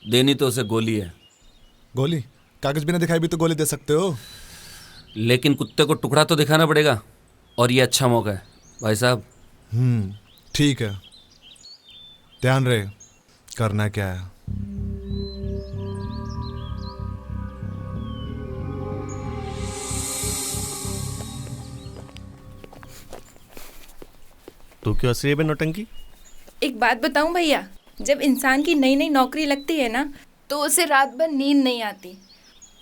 देनी तो उसे गोली है। गोली? कागज बिना दिखाए भी तो गोली दे सकते हो। लेकिन कुत्ते को टुकड़ा तो दिखाना पड़ेगा, और ये अच्छा मौका है भाई साहब। ठीक है, ध्यान रहे करना क्या है। तू क्यों हंस रही है बे नौटंकी? एक बात बताऊं भैया, जब इंसान की नई नई नौकरी लगती है ना, तो उसे रात भर नींद नहीं आती,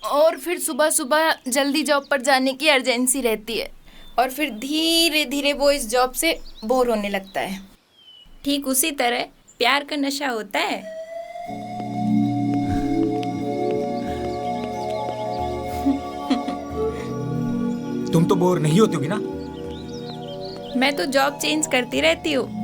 और फिर सुबह सुबह जल्दी जॉब पर जाने की अर्जेंसी रहती है, और फिर धीरे धीरे वो इस जॉब से बोर होने लगता है। ठीक उसी तरह प्यार का नशा होता है। तुम तो बोर नहीं होती होगी ना? मैं तो जॉब चेंज करती रहती हूँ।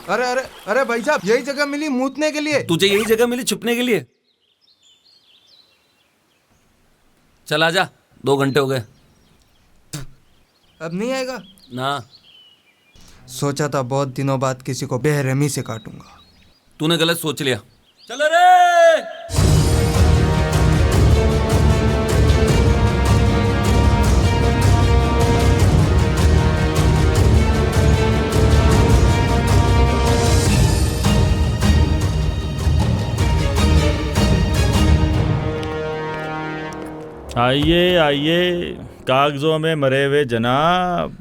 अरे अरे अरे भाई साहब, यही जगह मिली मूतने के लिए? तुझे यही जगह मिली छुपने के लिए? चल आजा, 2 घंटे हो गए। अब नहीं आएगा ना। सोचा था बहुत दिनों बाद किसी को बेरहमी से काटूंगा। तूने गलत सोच लिया। चलो रे। आइए आइए, कागजों में मरे हुए जनाब,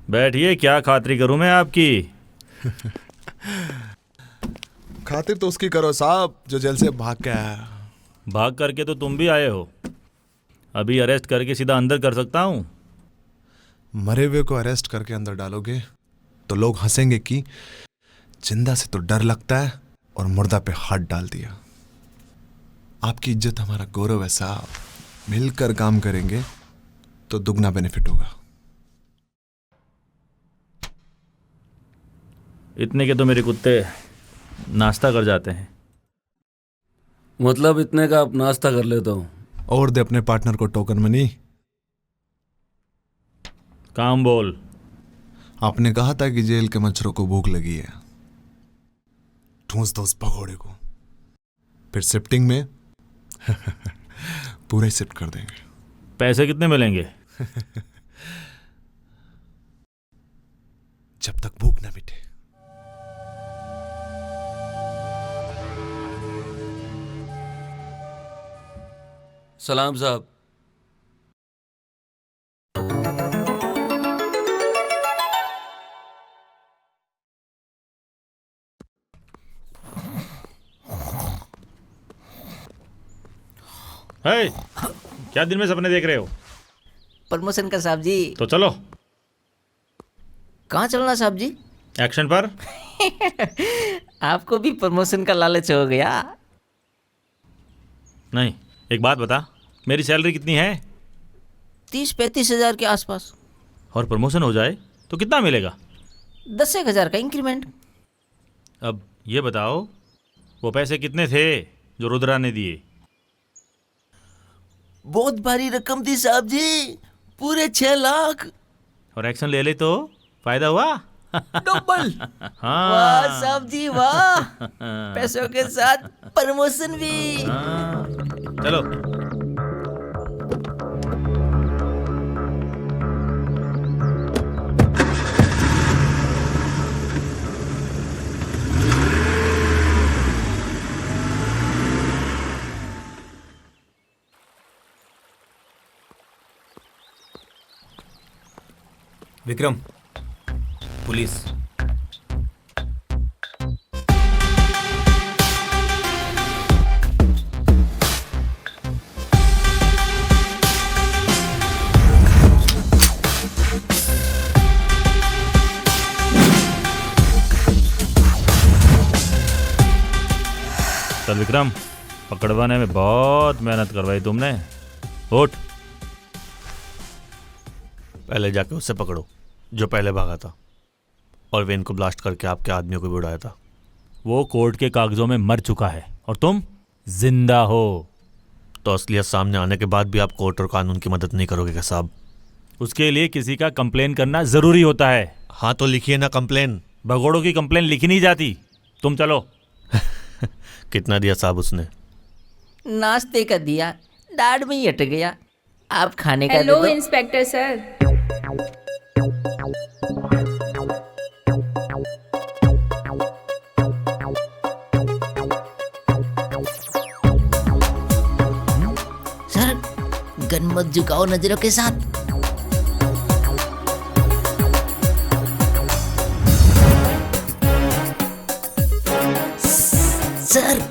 बैठिए। क्या खातिरी करूं मैं आपकी? खातिर तो उसकी करो साहब जो जेल से भाग के आया। भाग करके तो तुम भी आए हो। अभी अरेस्ट करके सीधा अंदर कर सकता हूं। मरे हुए को अरेस्ट करके अंदर डालोगे तो लोग हंसेंगे कि जिंदा से तो डर लगता है और मुर्दा पे हाथ डाल दिया। आपकी इज्जत हमारा गौरव है साहब। मिलकर काम करेंगे तो दुगना बेनिफिट होगा। इतने के तो मेरे कुत्ते नाश्ता कर जाते हैं। मतलब इतने का आप नाश्ता कर लेता हूँ। और दे अपने पार्टनर को टोकन मनी। काम बोल। आपने कहा था कि जेल के मच्छरों को भूख लगी है, ठूंस दो उस भगोड़े को, फिर शिफ्टिंग में पूरा ही शिफ्ट कर देंगे। पैसे कितने मिलेंगे? जब तक भूख न मिटे। सलाम साहब। हे, क्या दिन में सपने देख रहे हो? प्रमोशन का साहब जी। तो चलो। कहाँ चलना साहब जी? एक्शन पर। आपको भी प्रमोशन का लालच हो गया? नहीं, एक बात बता, मेरी सैलरी कितनी है? 30-35 हजार के आसपास। और प्रमोशन हो जाए तो कितना मिलेगा? 10 हजार का इंक्रीमेंट। अब ये बताओ, वो पैसे कितने थे जो रुद्रा ने दिए? बहुत भारी रकम थी साहब जी, पूरे 6 लाख। और एक्शन ले ले तो फायदा हुआ? डबल। हाँ। वाह साहब जी वाह, पैसों के साथ प्रमोशन भी। चलो। विक्रम, पुलिस। चल विक्रम, पकड़वाने में बहुत मेहनत करवाई तुमने। उठ। पहले जाके उससे पकड़ो जो पहले भागा था और वेन को ब्लास्ट करके आपके आदमियों को भी उड़ाया था। वो कोर्ट के कागजों में मर चुका है और तुम जिंदा हो। तो असलियत सामने आने के बाद भी आप कोर्ट और कानून की मदद नहीं करोगे क्या साहब? उसके लिए किसी का कंप्लेन करना जरूरी होता है। हाँ तो लिखिए ना कंप्लेन। भगोड़ों की कंप्लेन लिखी नहीं जाती। तुम चलो। कितना दिया साहब उसने? नाश्ते का दिया, दाढ़ में ही अट गया। आप खाने का दे हेलो दो। Inspector sir. सर, गन मत झुकाओ नजरों के साथ। सर,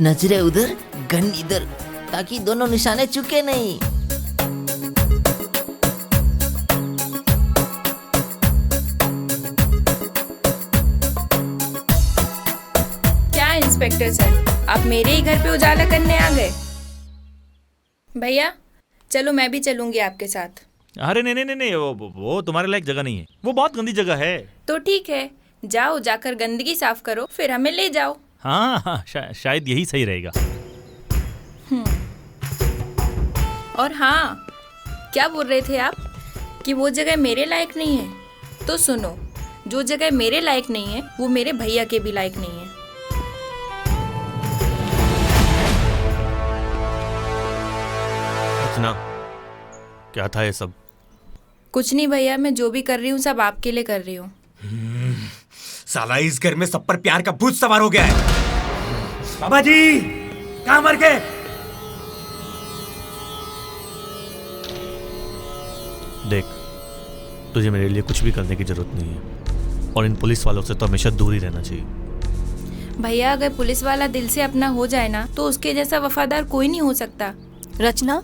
नजरें उधर, गन इधर, ताकि दोनों निशाने चुके नहीं। क्या इंस्पेक्टर सर, आप मेरे ही घर पे उजाला करने आ गए? भैया चलो, मैं भी चलूंगी आपके साथ। अरे नहीं नहीं नहीं, वो तुम्हारे लायक जगह नहीं है। वो बहुत गंदी जगह है। तो ठीक है, जाओ, जाकर गंदगी साफ करो, फिर हमें ले जाओ। हाँ हाँ, शायद यही सही रहेगा। और हाँ, क्या बोल रहे थे आप कि वो जगह मेरे लायक नहीं है? तो सुनो, जो जगह मेरे लायक नहीं है वो मेरे भैया के भी लायक नहीं है। इतना क्या था ये सब? कुछ नहीं भैया, मैं जो भी कर रही हूँ सब आपके लिए कर रही हूँ। साला इस घर में सब पर प्यार का भूत सवार हो गया है। बाबा जी, कहाँ मर गए? देख, तुझे मेरे लिए कुछ भी करने की जरूरत नहीं है और इन पुलिस वालों से तो हमेशा दूर ही रहना चाहिए। भैया अगर पुलिस वाला दिल से अपना हो जाए ना तो उसके जैसा वफादार कोई नहीं हो सकता। रचना,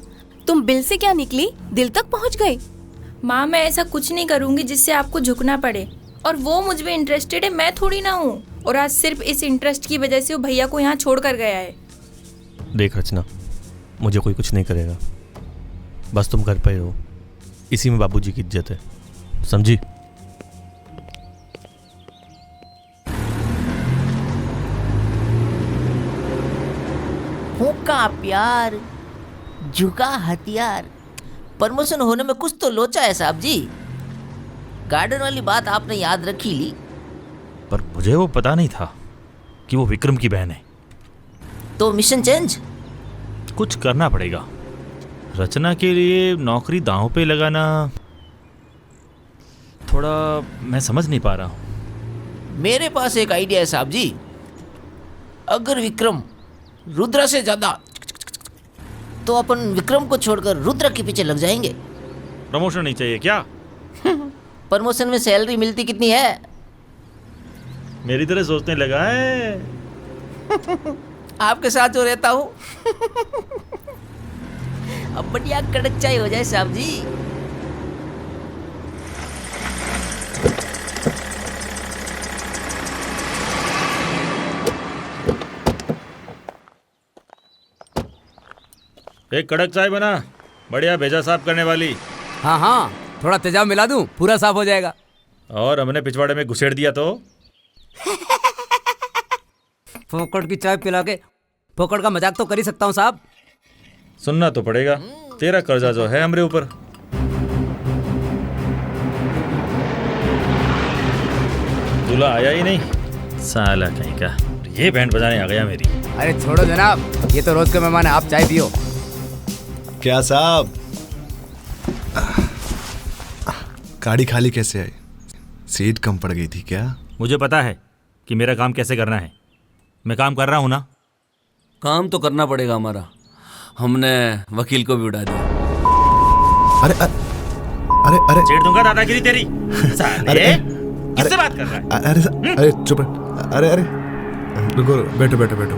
तुम बिल से क्या निकली, दिल तक पहुंच गई। माँ, मैं ऐसा कुछ नहीं करूंगी जिससे आपको झुकना पड़े। और वो मुझ में इंटरेस्टेड है, मैं थोड़ी ना हूँ। और आज सिर्फ इस इंटरेस्ट की वजह से वो भैया को यहाँ छोड़ कर गया है। देख रचना, मुझे कोई कुछ नहीं करेगा, बस तुम घर पे हो, इसी में बाबूजी की इज्जत है, समझी? फूंका प्यार, झुका हथियार। प्रमोशन होने में कुछ तो लोचा है साहब जी। गार्डन वाली बात आपने याद रखी ली। पर मुझे वो पता नहीं था कि वो विक्रम की बहन है। तो मिशन चेंज? कुछ करना पड़ेगा। रचना के लिए नौकरी दांव पे लगाना थोड़ा मैं समझ नहीं पा रहा हूँ। मेरे पास एक आइडिया है साहब जी। अगर विक्रम रुद्रा से ज्यादा तो अपन विक्रम को छोड़कर रुद्र के पीछे लग जाएंगे। प्रमोशन नहीं चाहिए क्या? प्रमोशन में सैलरी मिलती कितनी है? मेरी तरह सोचने लगा है। आपके साथ जो रहता हूँ अब बढ़िया कड़क चाय हो जाए साहब जी। एक कड़क चाय बना, बढ़िया भेजा साफ करने वाली। हाँ हाँ, थोड़ा तेजाब मिला दूं, पूरा साफ हो जाएगा। और हमने पिछवाड़े में घुसेड़ दिया तो? फोकट की चाय पिला के फोकट का मजाक तो कर ही सकता हूँ साहब। सुनना तो पड़ेगा, तेरा कर्जा जो है हमरे ऊपर। दूल्हा आया ही नहीं, साला कहीं का। ये बैंड बजाने आ गया मेरी। अरे छोड़ो जनाब, ये तो रोज के मेहमान है, आप चाय पियो। क्या साहब, गाड़ी खाली कैसे आई? सीट कम पड़ गई थी क्या? मुझे पता है कि मेरा काम कैसे करना है, मैं काम कर रहा हूँ ना। काम तो करना पड़ेगा हमारा, हमने वकील को भी उड़ा दिया। अरे अरे अरे छेड़ दूंगा दादागिरी तेरी। साले किससे बात कर रहा है? अरे चुप, अरे अरे रुको, बैठो बैठो बैठो,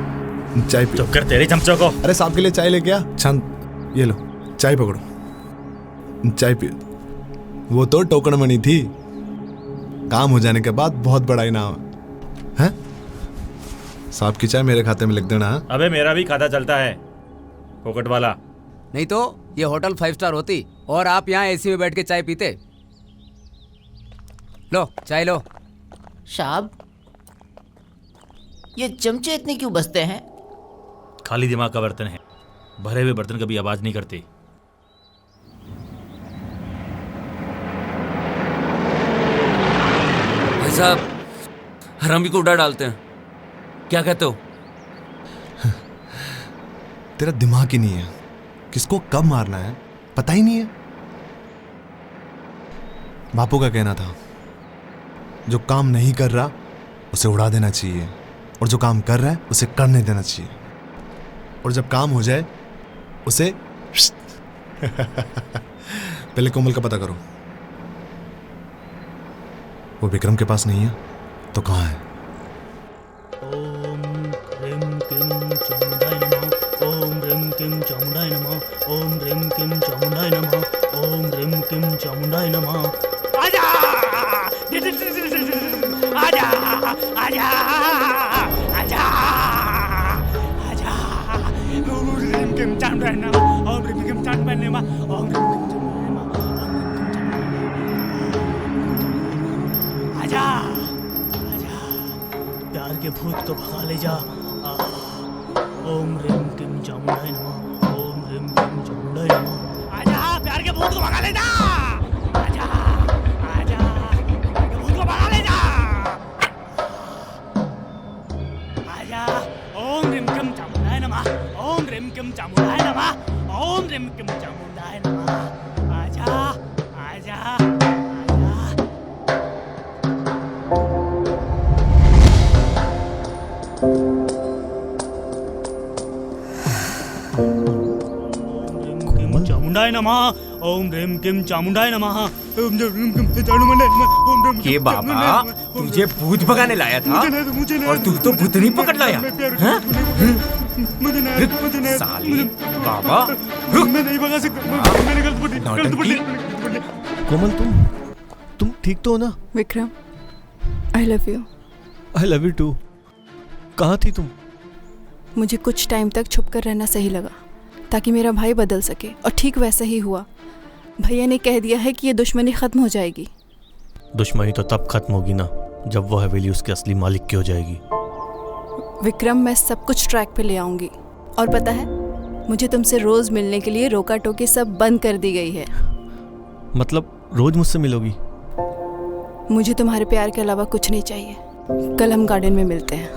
चाय पियो। चुप कर तेरे चमचों को। अरे साहब के लिए चाय लेके आ। शांत, ये लो चाय पकड़ो, चाय पियो। वो तो टोकन मनी थी, काम हो जाने के बाद बहुत बड़ा इनाम है। साहब की चाय मेरे खाते में लिख देना। अबे मेरा भी खाता चलता है, पोकट वाला। नहीं तो ये होटल 5 स्टार होती और आप यहाँ एसी में बैठ के चाय पीते। लो चाय लो। साहब, ये चमचे इतने क्यों बसते हैं? खाली दिमाग का बर्तन है, भरे हुए बर्तन कभी आवाज नहीं करते। भाई साहब, हरामी को उड़ा डालते हैं, क्या कहते हो? तेरा दिमाग ही नहीं है, किसको कब मारना है पता ही नहीं है। बापू का कहना था, जो काम नहीं कर रहा उसे उड़ा देना चाहिए, और जो काम कर रहा है उसे करने देना चाहिए, और जब काम हो जाए उसे पहले कोमल का पता करो। वो विक्रम के पास नहीं है तो कहाँ है? ओम ह्रीं क्लीं चामुंडाय नमः। ओम ह्रीं क्लीं चामुंडाय नमः। ओम ह्रीं क्लीं चामुंडाय नमः। ओम ह्रीं क्लीं चामुंडाय नमः। आजा आजा आजा आजा आजा। ओम ह्रीं क्लीं चामुंडाय नमः। ओम ह्रीं क्लीं चामुंडाय नमः। ओम ह्रीं आजा आजा, प्यार के भूत को भगा ले जा। ओम ह्रीं क्लीं चामुंडाय नमः। ओम ह्रीं क्लीं चामुंडाय नमः। आजा, प्यार के भूत को भगा ले जा। आजा आजा, प्यार के भूत को भगा ले जा। आजा। ओम ह्रीं क्लीं चामुंडाय नमः। ओम ह्रीं क्लीं चामुंडाय नमः। ओम ह्रीं क्लीं चामुंडाय नमः। आजा आजा। चामुंडाय नमः। ओम ह्रीं क्लीं चामुंडाय नमः। ओम ह्रीं क्लीं चामुंडाय नमः। ये बाबा तुझे भूत भगाने लाया था और तू तो भूतनी पकड़ लाया। साले बाबा, मैं नहीं भगा सकता, मैंने गलत पड़ी। कोमल, तुम ठीक तो हो ना? Vikram, I love you. I love you too. कहाँ थी तुम? मुझे कुछ टाइम तक छुप कर रहना सही लगा ताकि मेरा भाई बदल सके, और ठीक वैसा ही हुआ। भैया ने कह दिया है कि ये दुश्मनी खत्म हो जाएगी। दुश्मनी तो तब खत्म होगी ना जब वो हवेली उसके असली मालिक की हो जाएगी। विक्रम, मैं सब कुछ ट्रैक पे ले आऊंगी। और पता है, मुझे तुमसे रोज मिलने के लिए रोका टोकी सब बंद कर दी गई है। मतलब रोज मुझसे मिलोगी? मुझे तुम्हारे प्यार के अलावा कुछ नहीं चाहिए। कल हम गार्डन में मिलते हैं।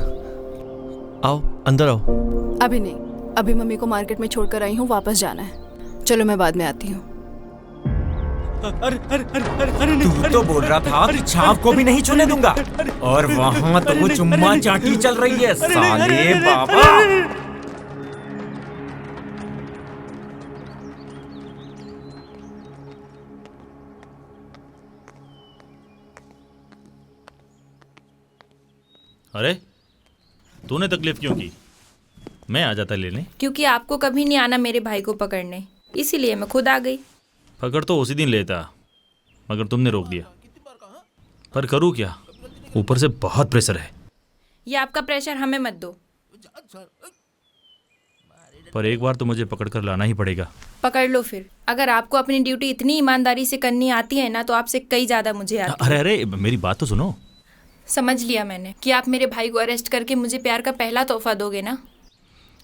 आओ, अंदर आओ। अभी नहीं, अभी मम्मी को मार्केट में छोड़कर आई हूँ, वापस जाना है। चलो मैं बाद में आती हूँ। तू तो बोल रहा था कि छाप को भी नहीं छूने दूंगा, और वहाँ तो वो चुम्मा चाटी चल रही है। साले बाबा, अरे तूने तकलीफ क्यों की? मैं आ जाता लेने। क्योंकि आपको कभी नहीं आना मेरे भाई को पकड़ने, इसीलिए मैं खुद आ गई। पकड़ तो उसी दिन लेता, मगर तुमने रोक दिया। पर करूँ क्या, ऊपर से बहुत प्रेशर है। ये आपका प्रेशर हमें मत दो। पर एक बार तो मुझे पकड़ कर लाना ही पड़ेगा। पकड़ लो फिर। अगर आपको अपनी ड्यूटी इतनी ईमानदारी से करनी आती है ना, तो आपसे कई ज़्यादा मुझे आती है। अरे मेरी बात तो सुनो। समझ लिया मैंने कि आप मेरे भाई को अरेस्ट करके मुझे प्यार का पहला तोहफा दोगे ना।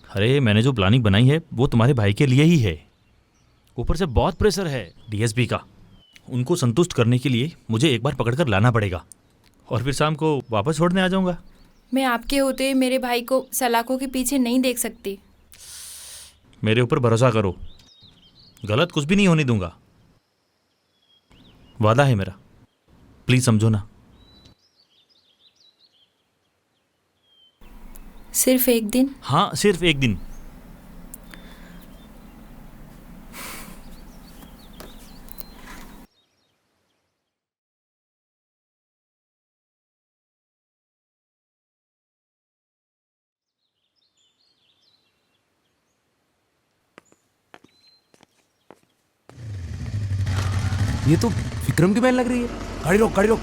अरे मैंने जो प्लानिंग बनाई है वो तुम्हारे भाई के लिए ही है। ऊपर से बहुत प्रेशर है डीएसपी का। उनको संतुष्ट करने के लिए मुझे एक बार पकड़कर लाना पड़ेगा और फिर शाम को वापस छोड़ने आ जाऊंगा। मैं आपके होते हुए मेरे भाई को सलाखों के पीछे नहीं देख सकती। मेरे ऊपर भरोसा करो, गलत कुछ भी नहीं होने दूंगा। वादा है मेरा, प्लीज समझो ना। सिर्फ एक दिन? हाँ, सिर्फ एक दिन। ये तो विक्रम की बहन लग रही है। गाड़ी रोक, गाड़ी रोक।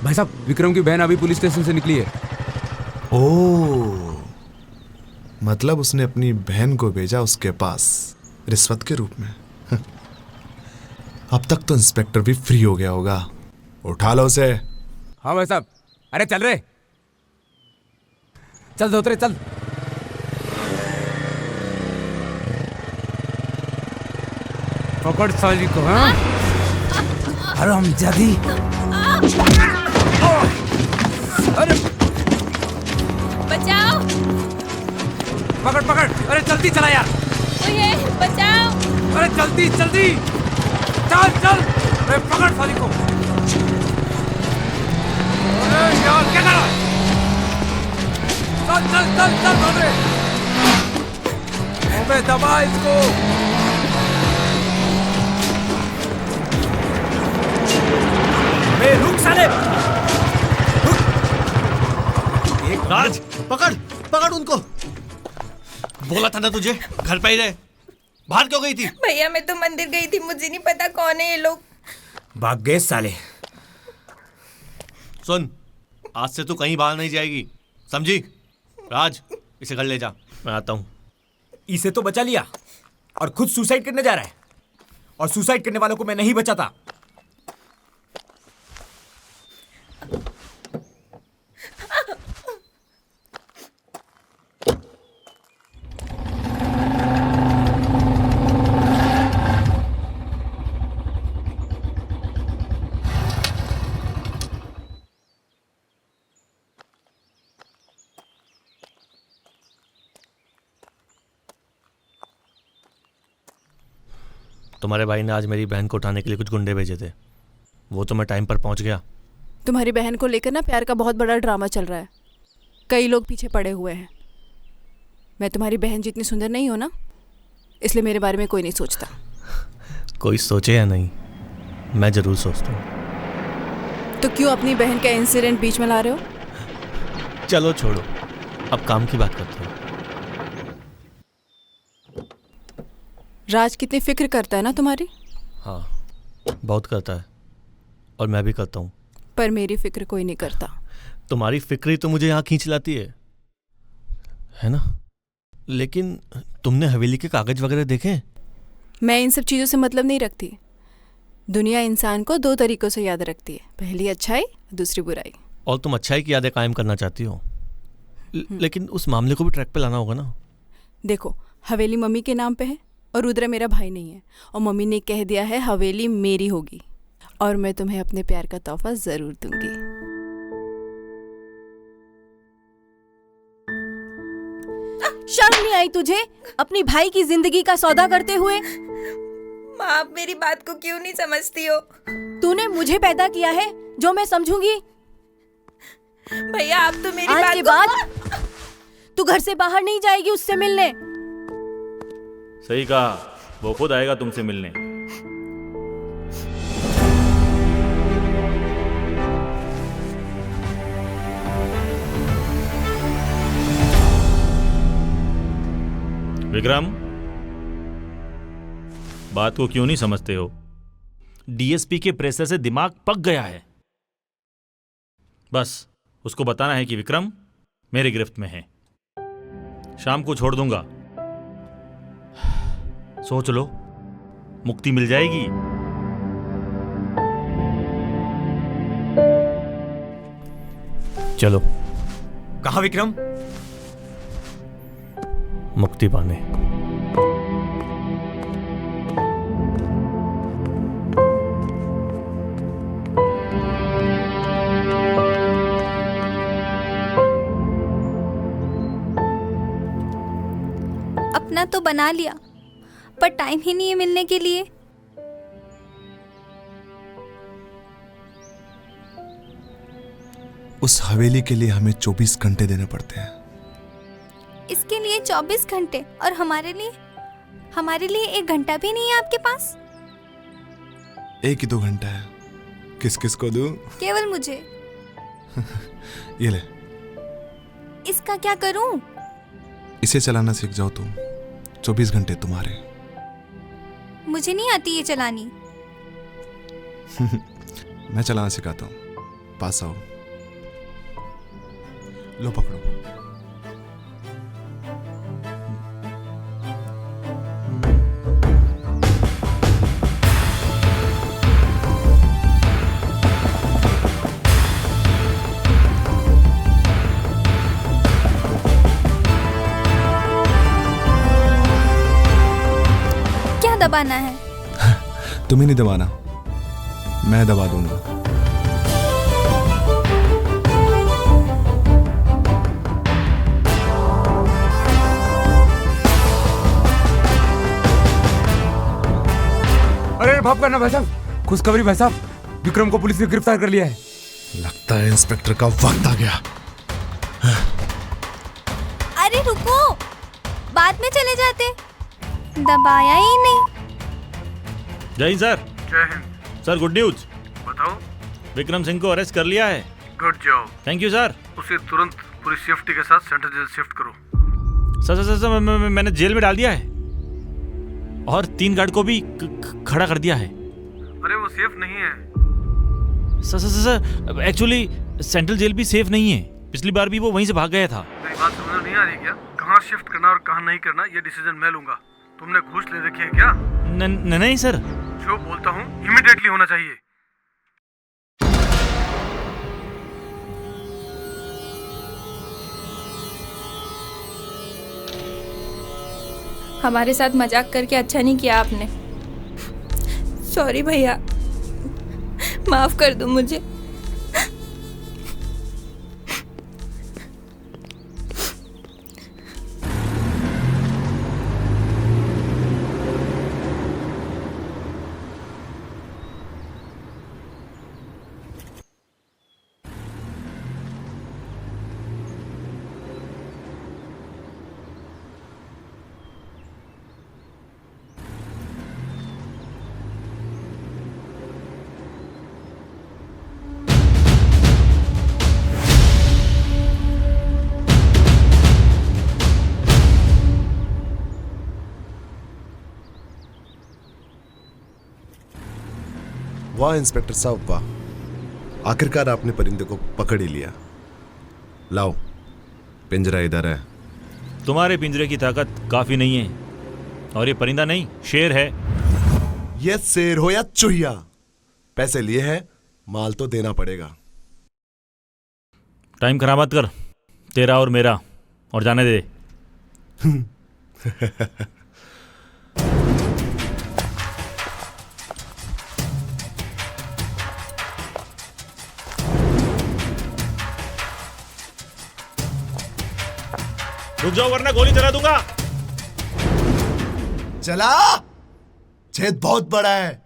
भाई साहब, विक्रम की बहन अभी पुलिस स्टेशन से निकली है। ओह, मतलब उसने अपनी बहन को भेजा उसके पास रिश्वत के रूप में। अब तक तो इंस्पेक्टर भी फ्री हो गया होगा। उठा लो उसे। हाँ भाई साहब। अरे चल रे, चल धोत्रे चल। पकड़ साली को। हाँ, अरे हम जदी। अरे बचाओ, पकड़ पकड़। अरे जल्दी चला यार। ओए बचाओ। अरे जल्दी जल्दी चल चल। अरे पकड़ साली को। अरे यार क्या कर रहा है? चल चल चल चल धोत्रे। अबे दबा इसको। रुक साले, राज पकड़ पकड़ उनको। बोला था ना तुझे घर पे ही रहे। बाहर क्यों गई थी? भैया मैं तो मंदिर गई थी, मुझे नहीं पता कौन है ये लोग। भाग गए साले। सुन, आज से तू कहीं बाहर नहीं जाएगी, समझी? राज इसे घर ले जा, मैं आता हूँ। इसे तो बचा लिया और खुद सुसाइड करने जा रहा है। और सुसाइड करने वालों को मैं नहीं बचाता। तुम्हारे भाई ने आज मेरी बहन को उठाने के लिए कुछ गुंडे भेजे थे, वो तो मैं टाइम पर पहुंच गया। तुम्हारी बहन को लेकर ना प्यार का बहुत बड़ा ड्रामा चल रहा है। कई लोग पीछे पड़े हुए हैं। मैं तुम्हारी बहन जितनी सुंदर नहीं हो ना, इसलिए मेरे बारे में कोई नहीं सोचता। कोई सोचे या नहीं, मैं जरूर सोचता हूँ। तो क्यों अपनी बहन का इंसिडेंट बीच में ला रहे हो? चलो छोड़ो, अब काम की बात करते हैं। राज कितनी फिक्र करता है ना तुम्हारी। हाँ, बहुत करता है और मैं भी करता हूँ। पर मेरी फिक्र कोई नहीं करता। तुम्हारी फिक्र ही तो मुझे यहाँ खींच लाती है ना? लेकिन तुमने हवेली के कागज वगैरह देखे? मैं इन सब चीज़ों से मतलब नहीं रखती। दुनिया इंसान को दो तरीकों से याद रखती है, पहली अच्छाई, दूसरी बुराई। और तुम अच्छाई की यादें कायम करना चाहती हो, लेकिन उस मामले को भी ट्रैक पे लाना होगा ना। देखो, हवेली मम्मी के नाम पे है और रुद्रा मेरा भाई नहीं है, और मम्मी ने कह दिया है हवेली मेरी होगी और मैं तुम्हें अपने प्यार का तोहफा जरूर दूंगी। शर्म नहीं आई तुझे अपनी भाई की जिंदगी का सौदा करते हुए? माँ, आप मेरी बात को क्यों नहीं समझती हो? तूने मुझे पैदा किया है, जो मैं समझूंगी। भैया आप तो मेरी आज बात के को... बाद तू घर से बाहर नहीं जाएगी उससे मिलने। सही कहा, वो खुद आएगा तुमसे मिलने। विक्रम, बात को क्यों नहीं समझते हो? डीएसपी के प्रेशर से दिमाग पक गया है। बस उसको बताना है कि विक्रम मेरे गिरफ्त में है। शाम को छोड़ दूंगा। सोच लो, मुक्ति मिल जाएगी। चलो। कहाँ विक्रम? मुक्ति पाने। अपना तो बना लिया, पर टाइम ही नहीं है मिलने के लिए। उस हवेली के लिए हमें 24 घंटे देने पड़ते हैं। इसके लिए 24 घंटे, और हमारे लिए 1 घंटा भी नहीं है आपके पास? 1 ही 2 घंटा है। किस किस को दूं? केवल मुझे। ये ले। इसका क्या करूं? इसे चलाना सीख जाओ तुम। 24 घंटे तुम्हारे। मुझे नहीं आती ये चलानी। मैं चलाना सिखाता हूँ, पास आओ। लो पकड़ो। क्या दबाना है? तुम्हें नहीं दबाना, मैं दबा दूंगा। अरे भाप करना भाई साहब, खुशखबरी भाई साहब, विक्रम को पुलिस ने गिरफ्तार कर लिया है। लगता है इंस्पेक्टर का वक्त आ गया। अरे रुको, बाद में चले जाते। दबाया ही नहीं। जय हिंद सर। जय हिंद सर, गुड न्यूज। बताओ। विक्रम सिंह को अरेस्ट कर लिया है। Good job. Thank you sir. उसे तुरंत पूरी सेफ्टी के साथ सेंट्रल जेल शिफ्ट करो। सर सर सर, मैंने जेल में डाल दिया है और 3 गार्ड को भी खड़ा कर दिया है। अरे वो सेफ नहीं है। Sir sir sir, actually central jail भी सेफ नहीं है। पिछली बार भी वो वहीं से भाग गया था। मेरी बात समझ में नहीं आ रही क्या? कहाँ शिफ्ट करना और कहाँ नहीं करना ये डिसीजन मैं लूंगा। तुमने घूस ले रखी है क्या? नहीं सर। जो बोलता हूँ इमीडिएटली होना चाहिए। हमारे साथ मजाक करके अच्छा नहीं किया आपने। सॉरी भैया, माफ कर दो मुझे। वाह इंस्पेक्टर साहब वाह, आखिरकार आपने परिंदे को पकड़ ही लिया। लाओ, पिंजरा इधर है। तुम्हारे पिंजरे की ताकत काफी नहीं है, और ये परिंदा नहीं, शेर है। ये शेर हो या चूहिया, पैसे लिए हैं, माल तो देना पड़ेगा। टाइम खराब मत कर, तेरा और मेरा, और जाने दे। रुक जाओ वरना गोली चला दूंगा। चला, छेद बहुत बड़ा है,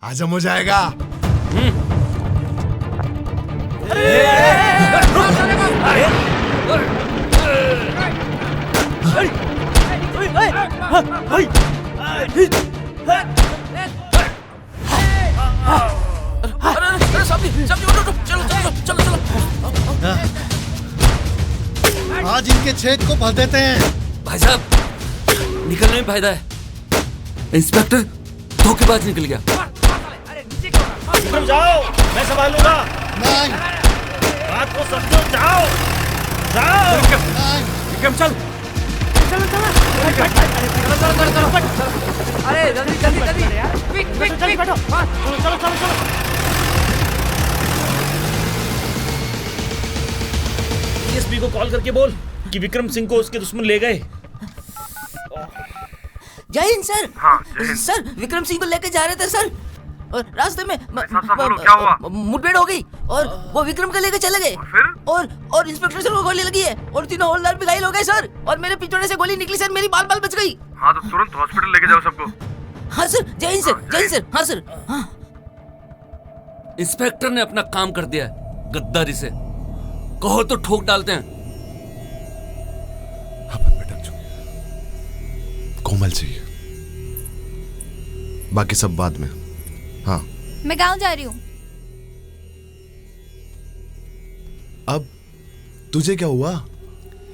हजम हो जाएगा। आज इनके छेद को भर देते हैं। भाई साहब, निकलने में फायदा है। इंस्पेक्टर धोखेबाज निकल गया। विक्रम जाओ, मैं संभाल लूंगा। नहीं, बात को समझो, जाओ जाओ। विक्रम चल। अरे जल्दी जल्दी जल्दी क्विक क्विक क्विक बैठो। चलो चलो चलो। डीएसपी को कॉल करके बोल कि विक्रम सिंह को उसके दुश्मन ले गए। जय हिंद सर। हाँ, जय हिंद। सर विक्रम सिंह को लेके जा रहे थे सर, और रास्ते में बोलो, क्या हुआ? मुठभेड़ हो गई और वो विक्रम को लेके चले गए। और इंस्पेक्टर सर को गोली लगी है और तीनों हवलदार भी घायल हो गए सर, और मेरे पिछवाड़े से गोली निकली सर, मेरी बाल बाल बच गई। हाँ तो तुरंत हॉस्पिटल लेके जाओ सबको। हाँ सर, जय हिंद सर, जय हिंद सर। हाँ सर। हाँ इंस्पेक्टर ने अपना काम कर दिया है गद्दारी से। कहो तो ठोक डालते हैं। कोमल चाहिए, बाकी सब बाद में। हाँ मैं गांव जा रही हूँ। अब तुझे क्या हुआ?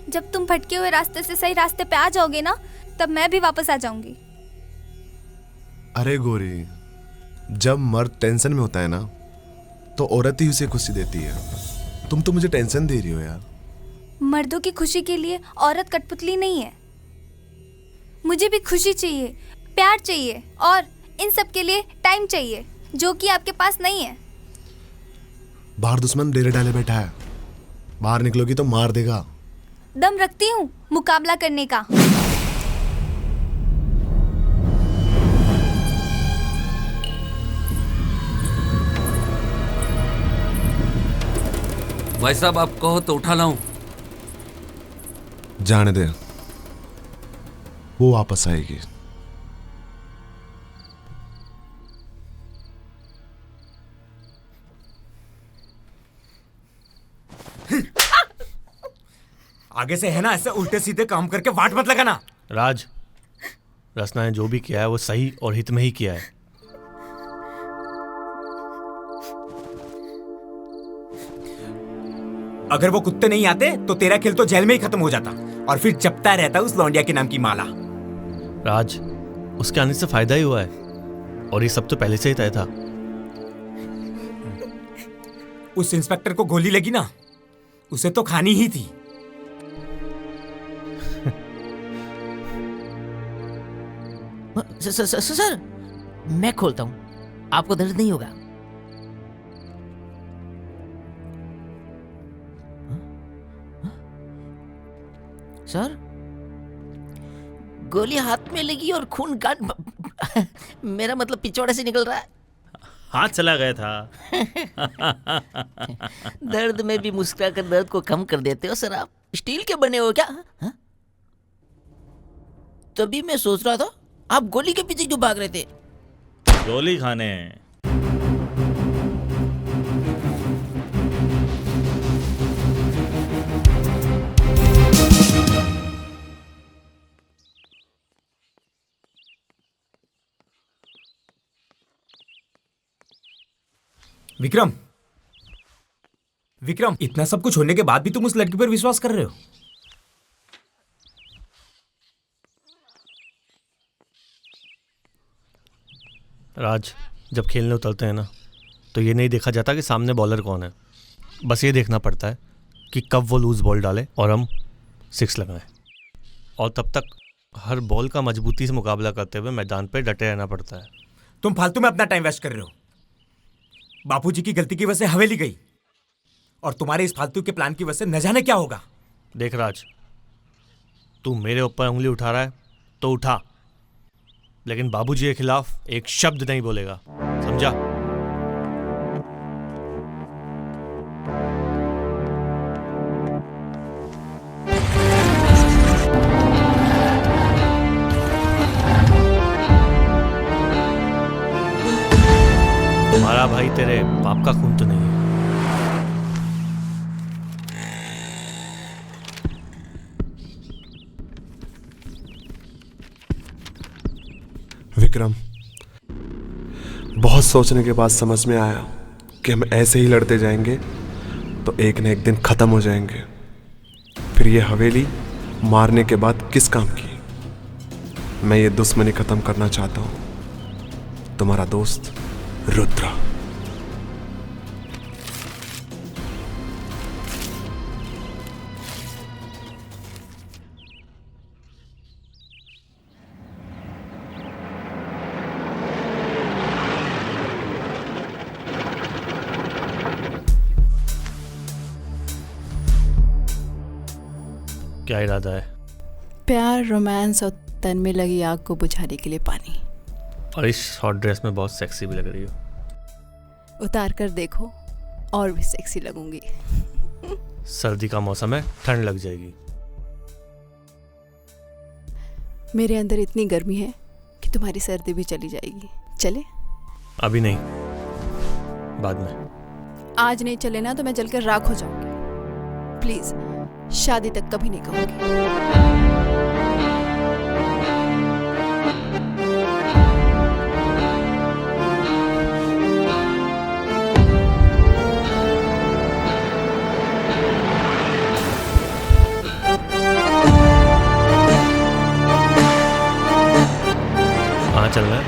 जब तुम भटके हुए रास्ते से सही रास्ते पे आ जाओगे ना, तब मैं भी वापस आ जाऊंगी। अरे गोरी, जब मर्द टेंशन में होता है ना तो औरत ही उसे खुशी देती है। तुम तो मुझे टेंशन दे रही हो यार। मर्दों की खुशी के लिए औरत कठपुतली नहीं है। मुझे भी खुशी चाहिए, प्यार चाहिए, और इन सब के लिए टाइम चाहिए, जो कि आपके पास नहीं है। बाहर दुश्मन डेरे डाले बैठा है, बाहर निकलोगी तो मार देगा। दम रखती हूँ मुकाबला करने का। भाई साहब आप कहो तो उठा लाऊं। जाने दे, वो वापस आएगी। आगे से है ना ऐसे उल्टे सीधे काम करके वाट मत लगाना। राज, रसना ने जो भी किया है वो सही और हित में ही किया है। अगर वो कुत्ते नहीं आते तो तेरा खेल तो जेल में ही खत्म हो जाता, और फिर जपता रहता उस लौंडिया के नाम की माला। राज, उसके आने से फायदा ही हुआ है, और ये सब तो पहले से ही तय था। उस इंस्पेक्टर को गोली लगी ना, उसे तो खानी ही थी। सर मैं खोलता हूं, आपको दर्द नहीं होगा। सर गोली हाथ में लगी और खून काट मेरा मतलब पिछवाड़े से निकल रहा है। हाथ चला गया था। दर्द में भी मुस्कुरा कर दर्द को कम कर देते हो सर आप। स्टील के बने हो क्या? हा? तभी मैं सोच रहा था आप गोली के पीछे क्यों भाग रहे थे? गोली खाने। विक्रम, विक्रम, इतना सब कुछ होने के बाद भी तुम उस लड़की पर विश्वास कर रहे हो? राज, जब खेलने उतरते हैं ना तो ये नहीं देखा जाता कि सामने बॉलर कौन है, बस ये देखना पड़ता है कि कब वो लूज बॉल डाले और हम 6 लगाएं। और तब तक हर बॉल का मजबूती से मुकाबला करते हुए मैदान पे डटे रहना पड़ता है। तुम फालतू में अपना टाइम वेस्ट कर रहे हो। बापूजी की गलती की वजह से हवेली गई, और तुम्हारे इस फालतू के प्लान की वजह से न जाने क्या होगा। देख राज, तू मेरे ऊपर उंगली उठा रहा है तो उठा, लेकिन बाबूजी के खिलाफ एक शब्द नहीं बोलेगा, समझा? तुम्हारा भाई तेरे बाप का खून तो नहीं है। विक्रम, बहुत सोचने के बाद समझ में आया कि हम ऐसे ही लड़ते जाएंगे तो एक न एक दिन खत्म हो जाएंगे। फिर ये हवेली मारने के बाद किस काम की? मैं ये दुश्मनी खत्म करना चाहता हूं। तुम्हारा दोस्त रुद्रा। क्या इरादा है? प्यार, रोमांस और तन में लगी आग को बुझाने के लिए पानी। और इस शॉर्ट ड्रेस में बहुत सेक्सी भी लग रही हो। उतार कर देखो और भी सेक्सी लगूंगी। सर्दी का मौसम है, ठंड लग जाएगी। मेरे अंदर इतनी गर्मी है कि तुम्हारी सर्दी भी चली जाएगी। चले? अभी नहीं, बाद में। आज नहीं चले ना तो मैं जलकर राख हो जाऊंगी। प्लीज शादी तक कभी नहीं कहूंगी। कहाँ चल रहा है?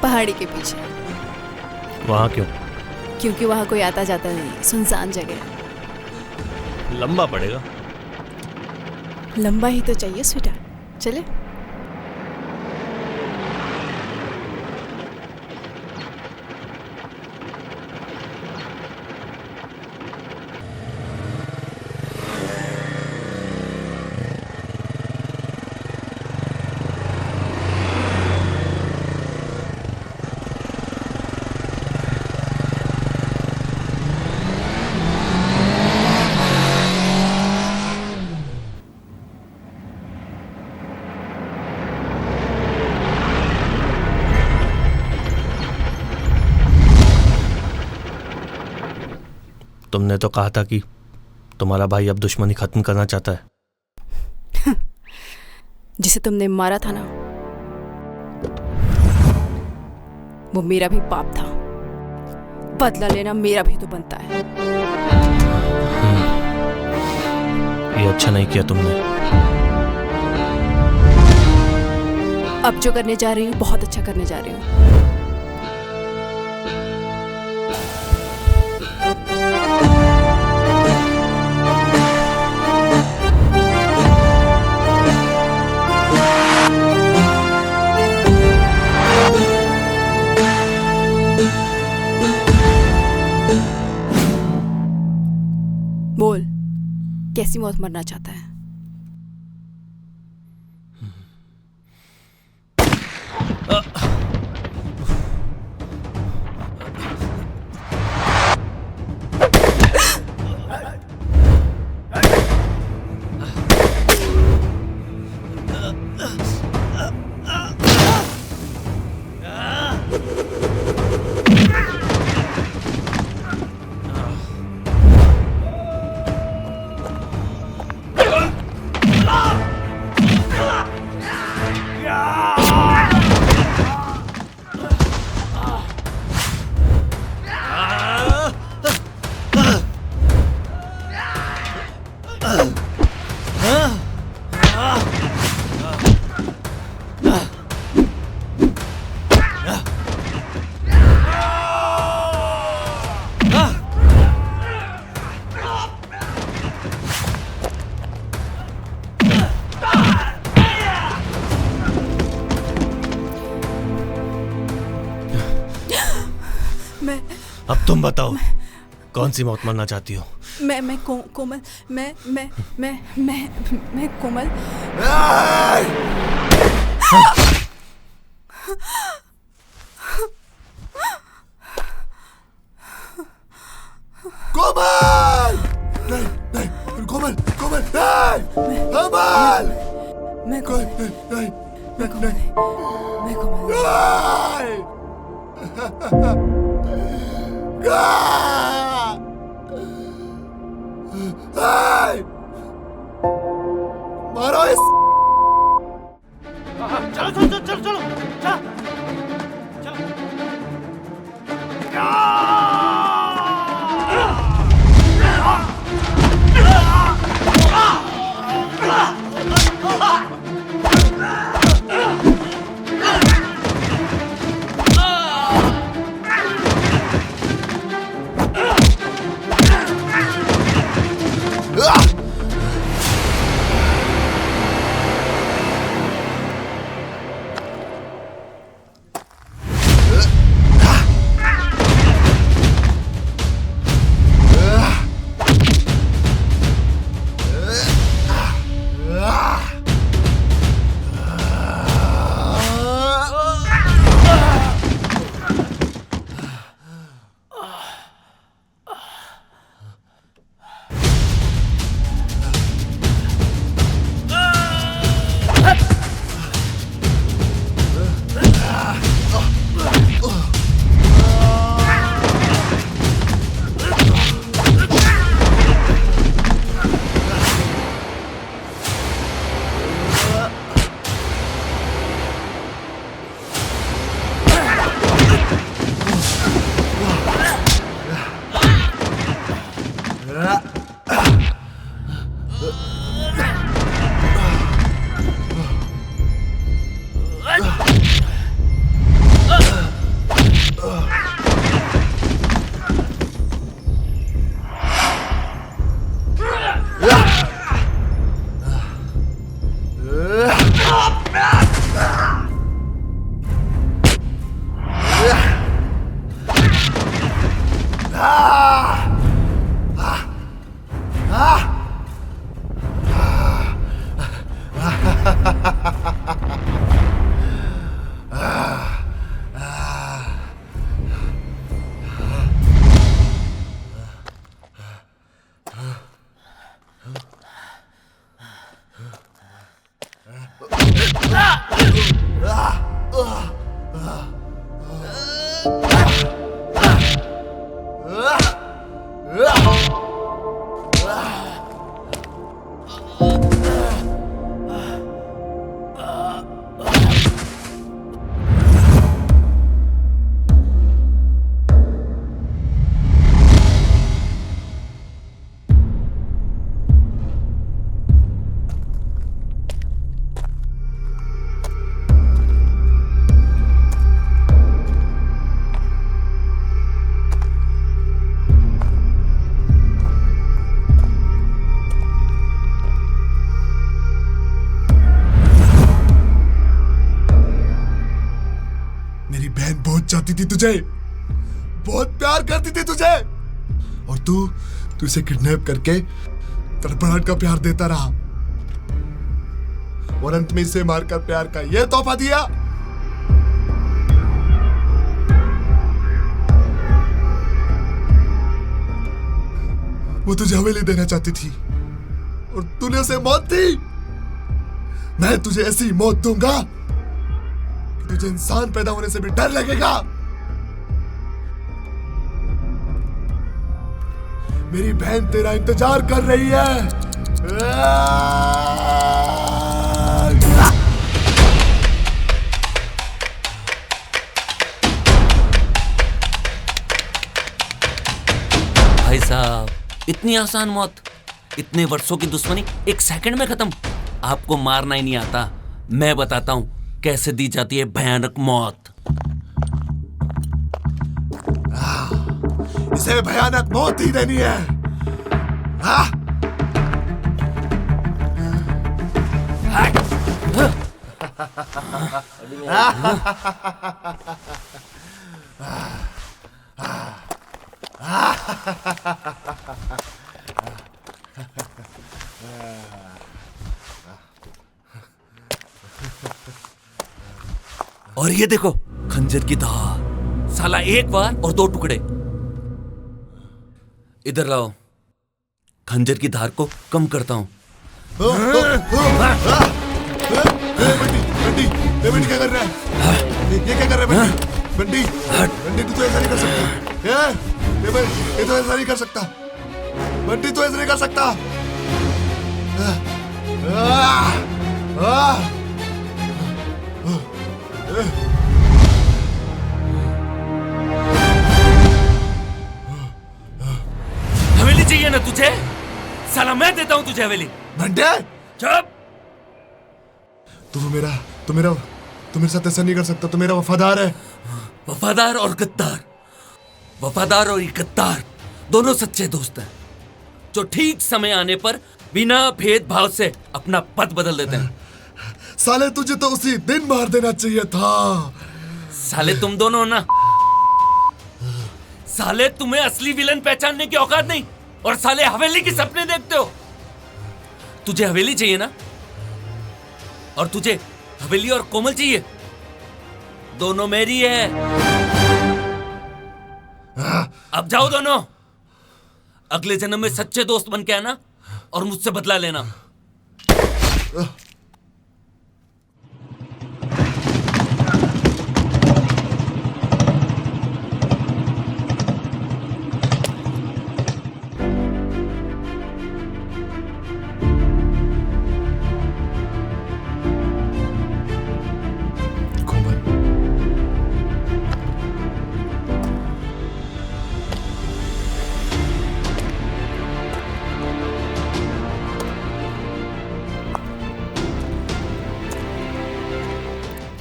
पहाड़ी के पीछे। वहाँ क्यों? क्योंकि वहाँ कोई आता जाता नहीं, सुनसान जगह है। लंबा पड़ेगा। लंबा ही तो चाहिए स्वीटर। चले? तुमने तो कहा था कि तुम्हारा भाई अब दुश्मनी खत्म करना चाहता है। जिसे तुमने मारा था ना, वो मेरा भी पाप था। बदला लेना मेरा भी तो बनता है। ये अच्छा नहीं किया तुमने। अब जो करने जा रही हूँ बहुत अच्छा करने जा रही हूँ। बोल, कैसी मौत मरना चाहता है? अब तुम बताओ, कौन सी मौत मरना चाहती हो? मैं कोमल, मैं कोमल। कोमल! नहीं, नहीं, कोमल, कोमल, नहीं! कोमल! मैं कोमल, नहीं, मैं कोमल, मैं कोमल। मारो इस। चलो चलो चलो चलो चलो। मेरी बहन बहुत चाहती थी तुझे, बहुत प्यार करती थी तुझे, और तू इसे किडनैप करके तड़पड़ाहट का प्यार देता रहा और अंत में इसे मारकर प्यार का यह तोहफा दिया। वो तुझे हवेली देना चाहती थी और तूने उसे मौत दी। मैं तुझे ऐसी मौत दूंगा कि तुझे इंसान पैदा होने से भी डर लगेगा। मेरी बहन तेरा इंतजार कर रही है। भाई साहब, इतनी आसान मौत, इतने वर्षों की दुश्मनी एक सेकंड में खत्म। आपको मारना ही नहीं आता, मैं बताता हूं कैसे दी जाती है भयानक मौत। इसे भयानक मौत ही देनी है। और ये देखो खंजर की धार, साला एक बार और दो टुकड़े। इधर लाओ, खंजर की धार को कम करता हूं। बंटी क्या कर रहा है? ये क्या कर रहा है बंटी? बंटी तू तो ऐसा नहीं कर सकता। ये तो ऐसा नहीं कर सकता। बंटी तू ऐसा नहीं कर सकता। हवेली चाहिए ना तुझे? साला मैं देता हूं तुझे हवेली। बंटे चुप। तू मेरे साथ ऐसा नहीं कर सकता। तू मेरा वफादार है। वफादार और गद्दार, वफादार और गद्दार दोनों सच्चे दोस्त हैं, जो ठीक समय आने पर बिना भेदभाव से अपना पद बदल देते हैं। साले तुझे तो उसी दिन मार देना चाहिए था। साले तुम दोनों ना, साले तुम्हें असली विलन पहचानने की औकात नहीं, और साले हवेली के सपने देखते हो। तुझे हवेली चाहिए ना, और तुझे हवेली और कोमल चाहिए, दोनों मेरी है। अब जाओ दोनों, अगले जन्म में सच्चे दोस्त बन के आना और मुझसे बदला लेना।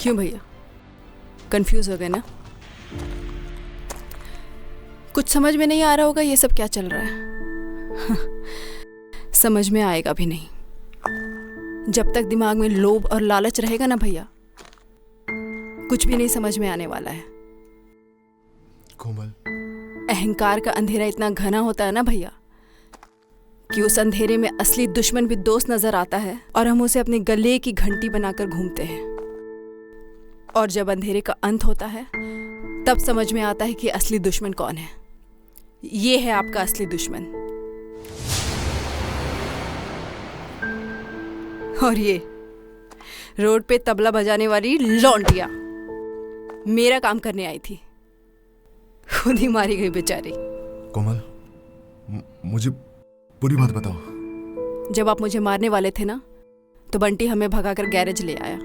क्यों भैया, कंफ्यूज हो गए ना? कुछ समझ में नहीं आ रहा होगा ये सब क्या चल रहा है। समझ में आएगा भी नहीं। जब तक दिमाग में लोभ और लालच रहेगा ना भैया, कुछ भी नहीं समझ में आने वाला है। कोमल, अहंकार का अंधेरा इतना घना होता है ना भैया, कि उस अंधेरे में असली दुश्मन भी दोस्त नजर आता है और हम उसे अपने गले की घंटी बनाकर घूमते हैं। और जब अंधेरे का अंत होता है तब समझ में आता है कि असली दुश्मन कौन है। ये है आपका असली दुश्मन। और ये रोड पे तबला बजाने वाली लौंडिया मेरा काम करने आई थी, खुद ही मारी गई बेचारी। कोमल, मुझे पूरी बात बताओ। जब आप मुझे मारने वाले थे ना, तो बंटी हमें भगाकर गैरेज ले आया।